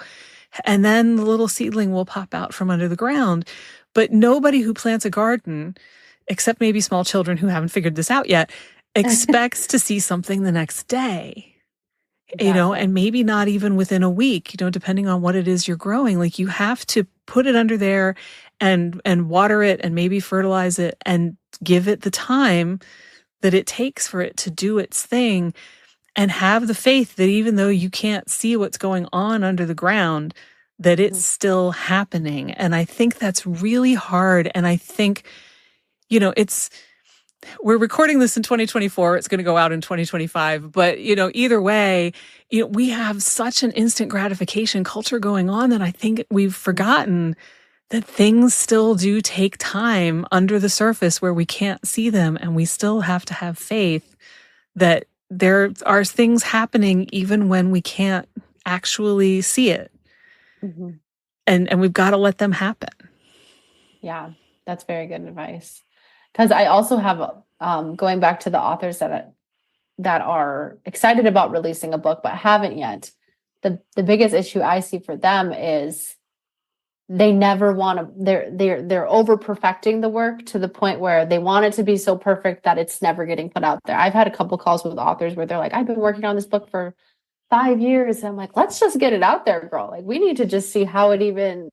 And then the little seedling will pop out from under the ground. But nobody who plants a garden, except maybe small children who haven't figured this out yet, expects to see something the next day. Exactly. and maybe not even within a week, depending on what it is you're growing. Like you have to put it under there and water it and maybe fertilize it and give it the time that it takes for it to do its thing, and have the faith that even though you can't see what's going on under the ground, that it's still happening. And I think that's really hard. And I think, we're recording this in 2024. It's going to go out in 2025. But, either way, we have such an instant gratification culture going on that I think we've forgotten that things still do take time under the surface where we can't see them. And we still have to have faith that there are things happening even when we can't actually see it. Mm-hmm. And we've got to let them happen. Yeah, that's very good advice. Because I also have, going back to the authors that are excited about releasing a book but haven't yet, the biggest issue I see for them is they never want to, they're over perfecting the work to the point where they want it to be so perfect that it's never getting put out there. I've had a couple calls with authors where they're like, I've been working on this book for 5 years. And I'm like, let's just get it out there, girl. Like, we need to just see how it even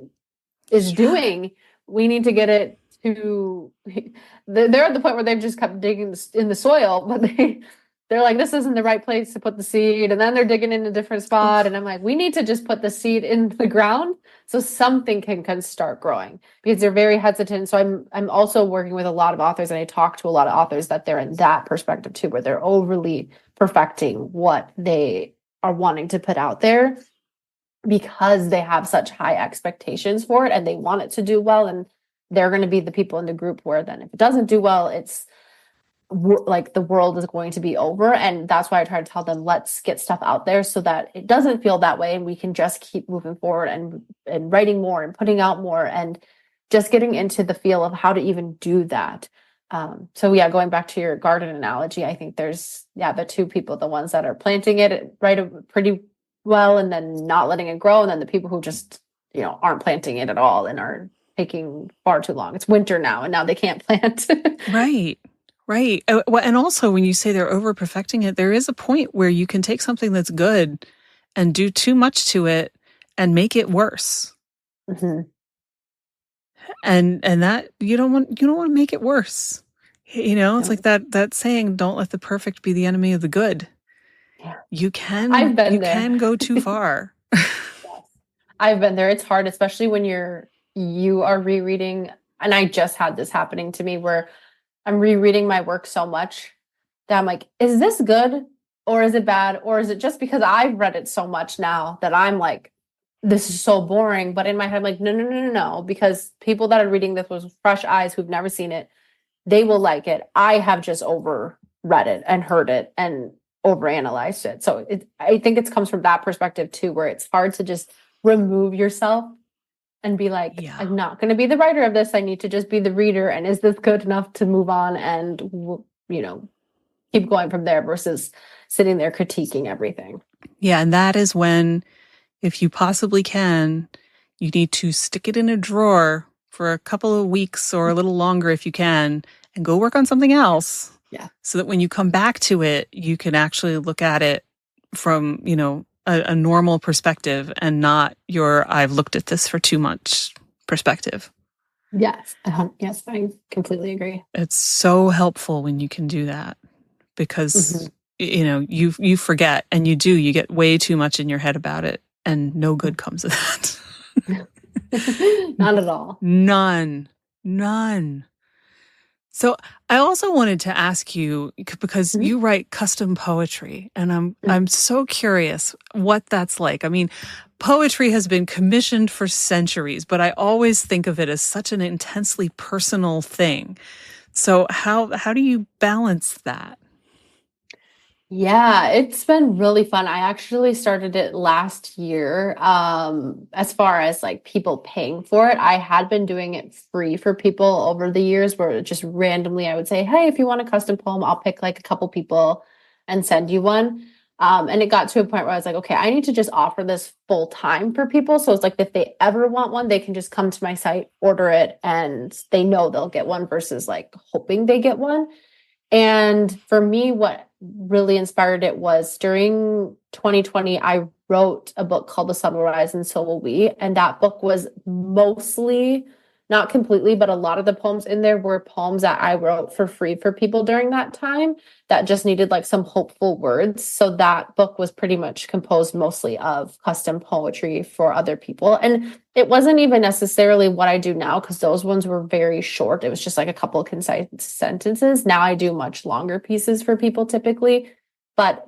is doing. We need to get it to, they're at the point where they've just kept digging in the soil, but they're like, this isn't the right place to put the seed. And then they're digging in a different spot. And I'm like, we need to just put the seed in the ground so something can start growing, because they're very hesitant. So I'm also working with a lot of authors, and I talk to a lot of authors that they're in that perspective too, where they're overly perfecting what they are wanting to put out there because they have such high expectations for it and they want it to do well. And they're going to be the people in the group where then if it doesn't do well, it's like the world is going to be over. And that's why I try to tell them, let's get stuff out there so that it doesn't feel that way, and we can just keep moving forward and writing more and putting out more and just getting into the feel of how to even do that. So yeah, going back to your garden analogy, I think there's the two people, the ones that are planting it right pretty well and then not letting it grow, and then the people who just aren't planting it at all and are taking far too long. It's winter now and now they can't plant. Right. Well, and also when you say they're over perfecting it, there is a point where you can take something that's good and do too much to it and make it worse. Mm-hmm. And that you don't want to make it worse. It's like that saying, don't let the perfect be the enemy of the good. Yeah. You can go too far. Yes. I've been there. It's hard, especially when you are rereading. And I just had this happening to me where I'm rereading my work so much that I'm like, is this good or is it bad? Or is it just because I've read it so much now that I'm like, this is so boring? But in my head, I'm like, no, because people that are reading this with fresh eyes who've never seen it, they will like it. I have just over read it and heard it and overanalyzed it. So I think it comes from that perspective too, where it's hard to just remove yourself and be like, I'm not going to be the writer of this. I need to just be the reader. And is this good enough to move on and, keep going from there versus sitting there critiquing everything. Yeah. And that is when, if you possibly can, you need to stick it in a drawer for a couple of weeks or a little longer if you can, and go work on something else. Yeah. So that when you come back to it, you can actually look at it from, a normal perspective and not your I've looked at this for too much perspective. Yes. Yes, I completely agree. It's so helpful when you can do that, because you forget, and you get way too much in your head about it, and no good comes of that. Not at all. None. So I also wanted to ask you, because you write custom poetry, and I'm so curious what that's like. I mean, poetry has been commissioned for centuries, but I always think of it as such an intensely personal thing. So how do you balance that? Yeah, it's been really fun. I actually started it last year. As far as like people paying for it, I had been doing it free for people over the years, where just randomly I would say, hey, if you want a custom poem, I'll pick like a couple people and send you one. And it got to a point where I was like, okay, I need to just offer this full time for people. So it's like, if they ever want one, they can just come to my site, order it, and they know they'll get one versus like hoping they get one. And for me, what really inspired it was during 2020, I wrote a book called The Sun Will Rise and So Will We. And that book was mostly, not completely, but a lot of the poems in there were poems that I wrote for free for people during that time that just needed like some hopeful words. So that book was pretty much composed mostly of custom poetry for other people. And it wasn't even necessarily what I do now, because those ones were very short. It was just like a couple of concise sentences. Now I do much longer pieces for people typically. But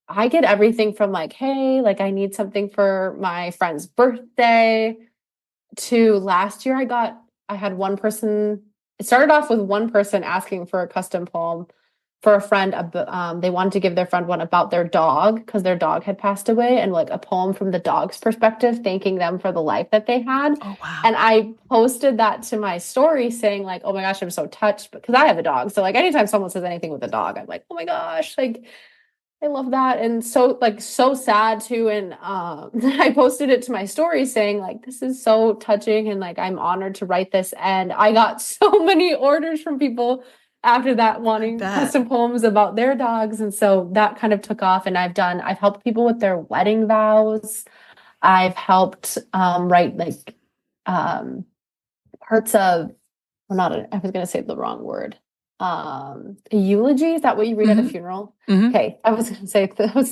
I get everything from like, hey, like I need something for my friend's birthday, to last year I had one person, it started off with one person asking for a custom poem for a friend. They wanted to give their friend one about their dog because their dog had passed away, and like a poem from the dog's perspective, thanking them for the life that they had. Oh, wow. And I posted that to my story saying like, oh my gosh, I'm so touched, because I have a dog. So like anytime someone says anything with a dog, I'm like, oh my gosh, like I love that. And so like so sad too. And I posted it to my story saying like, this is so touching and like I'm honored to write this. And I got so many orders from people after that wanting custom poems about their dogs. And so that kind of took off. And I've helped people with their wedding vows. I've helped write like parts of, well, not I was gonna say the wrong word. A eulogy, is that what you read at a funeral? Okay, I was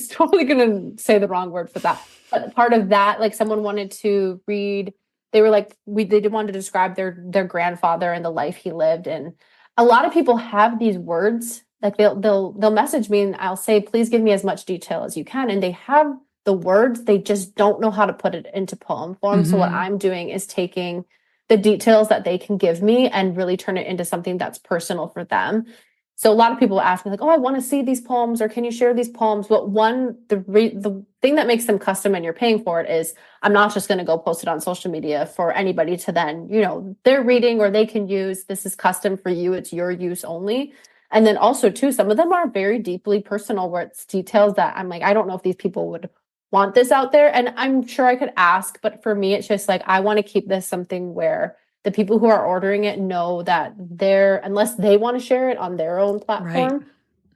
totally gonna say the wrong word for that. But part of that, like someone wanted to read, they were like, they did want to describe their grandfather and the life he lived. And a lot of people have these words, like they'll message me and I'll say, please give me as much detail as you can. And they have the words, they just don't know how to put it into poem form. So what I'm doing is taking the details that they can give me and really turn it into something that's personal for them. So a lot of people ask me like, oh, I want to see these poems, or can you share these poems? But the thing that makes them custom and you're paying for it is I'm not just going to go post it on social media for anybody to then, they're reading or they can use. This is custom for you. It's your use only. And then also too, some of them are very deeply personal where it's details that I'm like, I don't know if these people would want this out there. And I'm sure I could ask, but for me, it's just like, I want to keep this something where the people who are ordering it know that unless they want to share it on their own platform,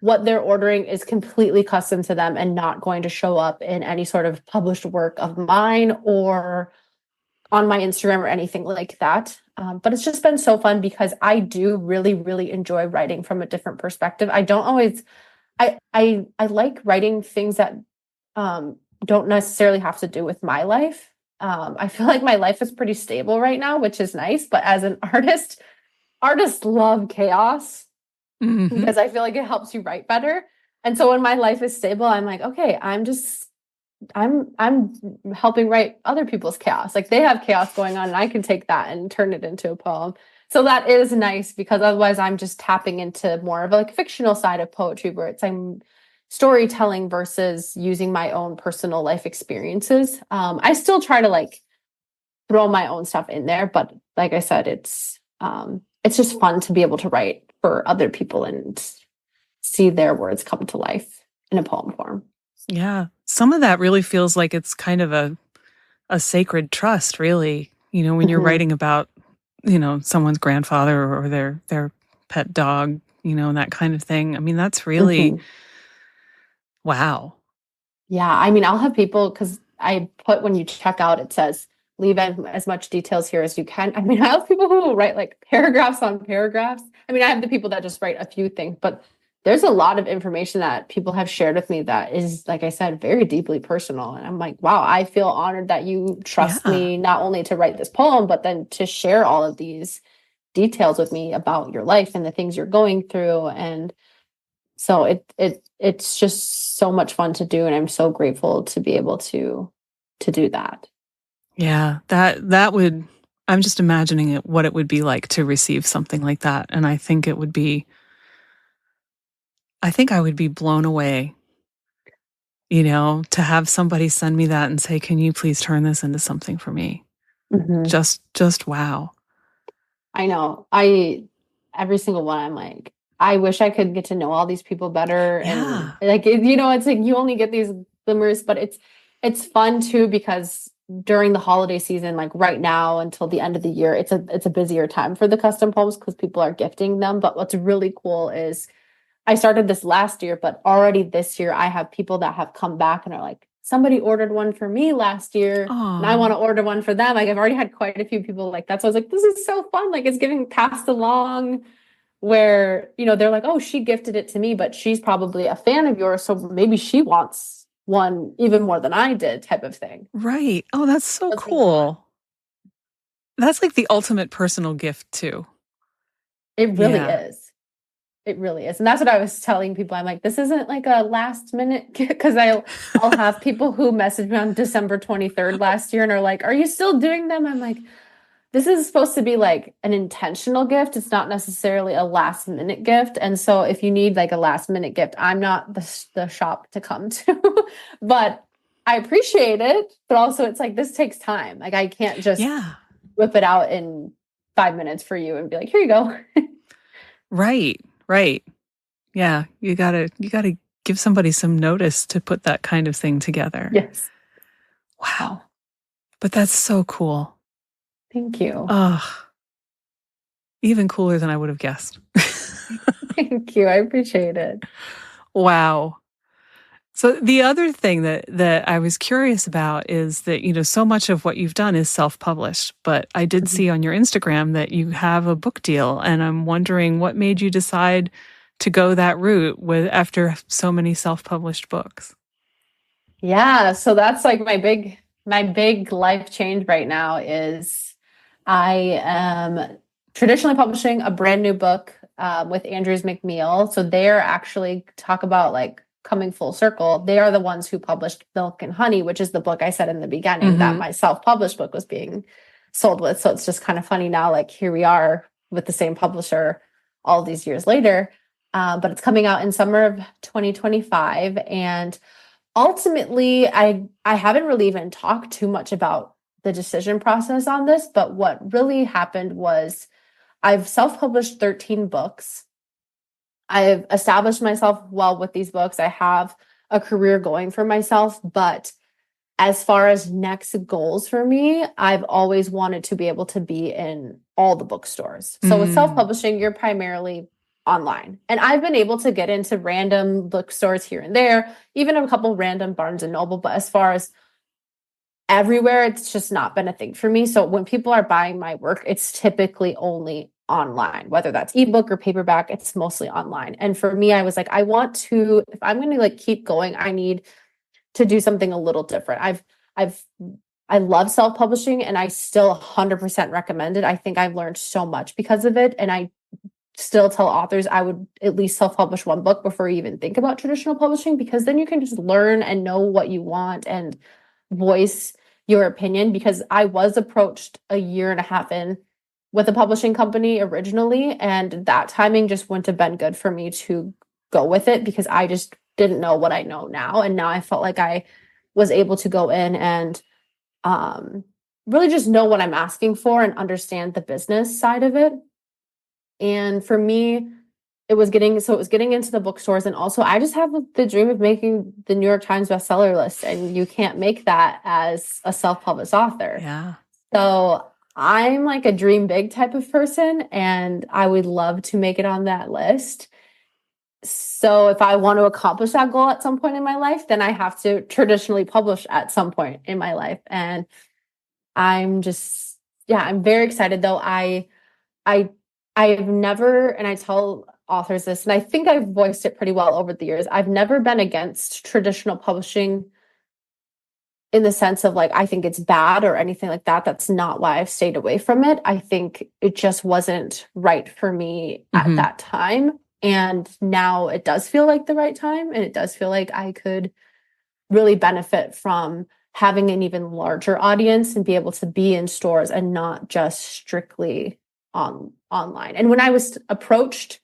what they're ordering is completely custom to them and not going to show up in any sort of published work of mine or on my Instagram or anything like that. But it's just been so fun because I do really, really enjoy writing from a different perspective. I don't always, I like writing things that, don't necessarily have to do with my life. I feel like my life is pretty stable right now, which is nice. But as an artists love chaos because I feel like it helps you write better. And so when my life is stable, I'm like, okay, I'm helping write other people's chaos. Like they have chaos going on and I can take that and turn it into a poem. So that is nice because otherwise I'm just tapping into more of a like fictional side of poetry where I'm storytelling versus using my own personal life experiences. I still try to like throw my own stuff in there, but like I said, it's just fun to be able to write for other people and see their words come to life in a poem form. Yeah. Some of that really feels like it's kind of a sacred trust, really, when you're writing about, someone's grandfather or their pet dog, that kind of thing. I mean, that's really wow. Yeah. I mean, I'll have people, because I put when you check out, it says, leave as much details here as you can. I mean, I have people who write like paragraphs on paragraphs. I mean, I have the people that just write a few things, but there's a lot of information that people have shared with me that is, like I said, very deeply personal. And I'm like, wow, I feel honored that you trust me not only to write this poem, but then to share all of these details with me about your life and the things you're going through. And so it's just so much fun to do. And I'm so grateful to be able to do that. Yeah, that would, I'm just imagining what it would be like to receive something like that. And I think I would be blown away, to have somebody send me that and say, can you please turn this into something for me? Just wow. I know. Every single one, I'm like, I wish I could get to know all these people better. Yeah. And like, it's like you only get these glimmers, but it's fun too, because during the holiday season, like right now until the end of the year, it's a busier time for the custom poems because people are gifting them. But what's really cool is I started this last year, but already this year I have people that have come back and are like, somebody ordered one for me last year and I want to order one for them. Like I've already had quite a few people like that. So I was like, this is so fun. Like it's getting passed along where, they're like, oh, she gifted it to me, but she's probably a fan of yours. So maybe she wants one even more than I did type of thing. Right. Oh, that's so cool. That's like the ultimate personal gift too. It really is. It really is. And that's what I was telling people. I'm like, this isn't like a last minute because I'll have people who message me on December 23rd last year and are like, are you still doing them? I'm like, this is supposed to be like an intentional gift. It's not necessarily a last minute gift. And so if you need like a last minute gift, I'm not the shop to come to, but I appreciate it. But also it's like, this takes time. Like I can't just whip it out in 5 minutes for you and be like, here you go. Right. Yeah. You gotta give somebody some notice to put that kind of thing together. Yes. Wow. But that's so cool. Thank you. Even cooler than I would have guessed. Thank you. I appreciate it. Wow. So the other thing that I was curious about is that, so much of what you've done is self-published, but I did see on your Instagram that you have a book deal, and I'm wondering what made you decide to go that route after so many self-published books. Yeah, so that's like my big life change right now is I am traditionally publishing a brand new book with Andrews McMeel. So they're actually talk about like coming full circle. They are the ones who published Milk and Honey, which is the book I said in the beginning that my self-published book was being sold with. So it's just kind of funny now, like here we are with the same publisher all these years later. But it's coming out in summer of 2025. And ultimately, I haven't really even talked too much about the decision process on this, but what really happened was I've self-published 13 books. I've established myself well with these books. I have a career going for myself, but as far as next goals for me, I've always wanted to be able to be in all the bookstores. So with self-publishing, you're primarily online. And I've been able to get into random bookstores here and there, even a couple random Barnes and Noble, but as far as everywhere, it's just not been a thing for me. So when people are buying my work, it's typically only online, whether that's ebook or paperback, it's mostly online. And for me, I was like, if I'm going to like keep going, I need to do something a little different. I love self-publishing and I still 100% recommend it. I think I've learned so much because of it. And I still tell authors I would at least self-publish one book before you even think about traditional publishing, because then you can just learn and know what you want and voice your opinion. Because I was approached a year and a half in with a publishing company originally, and that timing just wouldn't have been good for me to go with it because I just didn't know what I know now. And now I felt like I was able to go in and really just know what I'm asking for and understand the business side of it. And for me, it was getting into the bookstores. And also I just have the dream of making the New York Times bestseller list. And you can't make that as a self-published author. Yeah. So I'm like a dream big type of person, and I would love to make it on that list. So if I want to accomplish that goal at some point in my life, then I have to traditionally publish at some point in my life. And I'm very excited though. I've never, and I tell authors this, and I think I've voiced it pretty well over the years, I've never been against traditional publishing in the sense of like, I think it's bad or anything like that. That's not why I've stayed away from it. I think it just wasn't right for me at that time. And now it does feel like the right time. And it does feel like I could really benefit from having an even larger audience and be able to be in stores and not just strictly online. And when I was approached,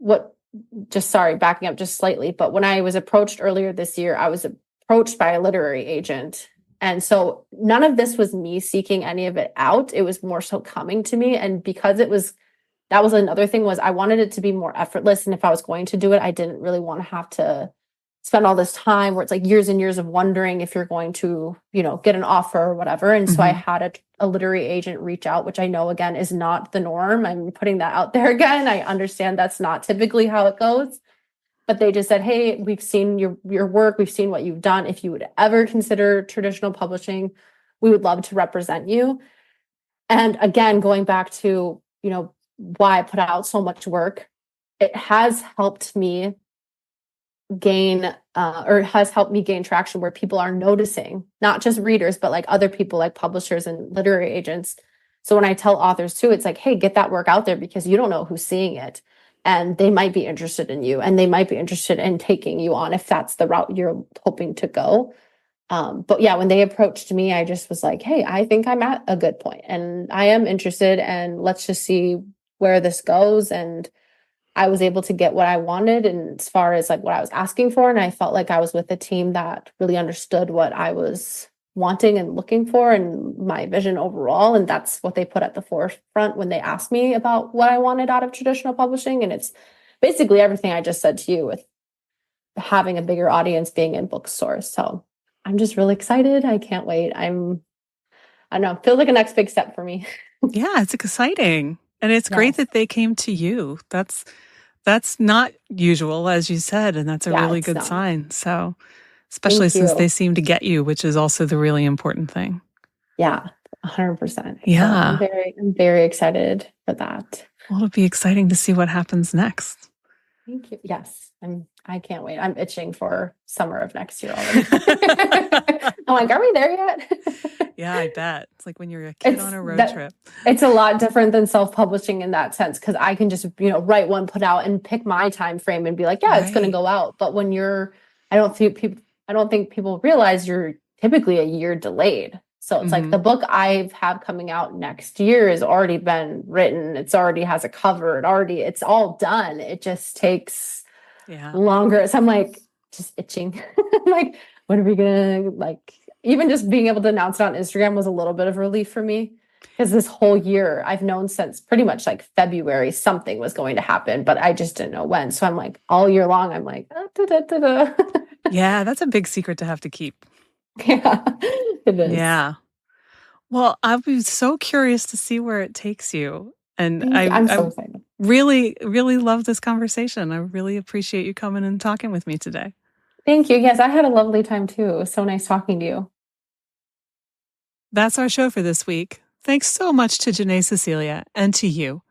backing up just slightly, but when I was approached earlier this year, I was approached by a literary agent. And so none of this was me seeking any of it out. It was more so coming to me. And because that was another thing, was I wanted it to be more effortless. And if I was going to do it, I didn't really want to have to spend all this time where it's like years and years of wondering if you're going to, get an offer or whatever. And so I had a literary agent reach out, which I know, again, is not the norm. I'm putting that out there again. I understand that's not typically how it goes. But they just said, hey, we've seen your work. We've seen what you've done. If you would ever consider traditional publishing, we would love to represent you. And again, going back to, why I put out so much work, it has helped me gain traction where people are noticing, not just readers, but like other people, like publishers and literary agents. So when I tell authors too, it's like, hey, get that work out there because you don't know who's seeing it. And they might be interested in you and they might be interested in taking you on if that's the route you're hoping to go. But yeah, when they approached me, I just was like, hey, I think I'm at a good point and I am interested and let's just see where this goes. And I was able to get what I wanted and as far as like what I was asking for. And I felt like I was with a team that really understood what I was wanting and looking for and my vision overall. And that's what they put at the forefront when they asked me about what I wanted out of traditional publishing. And it's basically everything I just said to you with having a bigger audience, being in bookstores. So I'm just really excited. I can't wait. I don't know, it feels like a next big step for me. Yeah, it's exciting. And it's great that they came to you. That's not usual, as you said, and that's a really good sign. So, especially since they seem to get you, which is also the really important thing. Yeah, 100%. Yeah. So I'm very excited for that. Well, it'll be exciting to see what happens next. Thank you. Yes, I can't wait. I'm itching for summer of next year already. I'm like, are we there yet? Yeah, I bet. It's like when you're a kid on a road trip. It's a lot different than self-publishing in that sense because I can just, write one, put out, and pick my time frame and be like, yeah, it's going to go out. But when I don't think people realize you're typically a year delayed. So it's like the book I have coming out next year has already been written. It's already has a cover. It's all done. It just takes longer. So I'm like, just itching. Like, when are we gonna even just being able to announce it on Instagram was a little bit of relief for me because this whole year I've known since pretty much like February something was going to happen, but I just didn't know when. So I'm like all year long, I'm like, yeah, that's a big secret to have to keep. Yeah, it is. Yeah. Well, I'll be so curious to see where it takes you. And I'm so excited. Really, really love this conversation. I really appreciate you coming and talking with me today. Thank you. Yes, I had a lovely time too. It was so nice talking to you. That's our show for this week. Thanks so much to Jennae Cecilia and to you.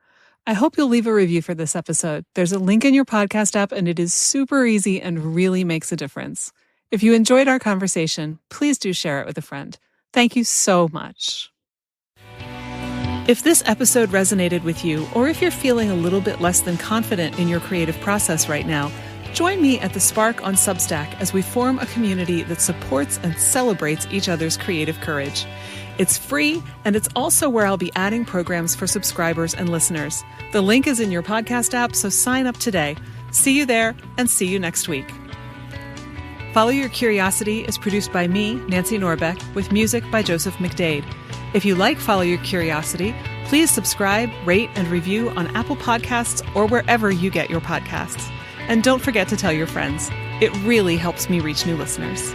I hope you'll leave a review for this episode. There's a link in your podcast app and it is super easy and really makes a difference. If you enjoyed our conversation, please do share it with a friend. Thank you so much. If this episode resonated with you, or if you're feeling a little bit less than confident in your creative process right now, join me at The Spark on Substack as we form a community that supports and celebrates each other's creative courage. It's free, and it's also where I'll be adding programs for subscribers and listeners. The link is in your podcast app, so sign up today. See you there, and see you next week. Follow Your Curiosity is produced by me, Nancy Norbeck, with music by Joseph McDade. If you like Follow Your Curiosity, please subscribe, rate, and review on Apple Podcasts or wherever you get your podcasts. And don't forget to tell your friends. It really helps me reach new listeners.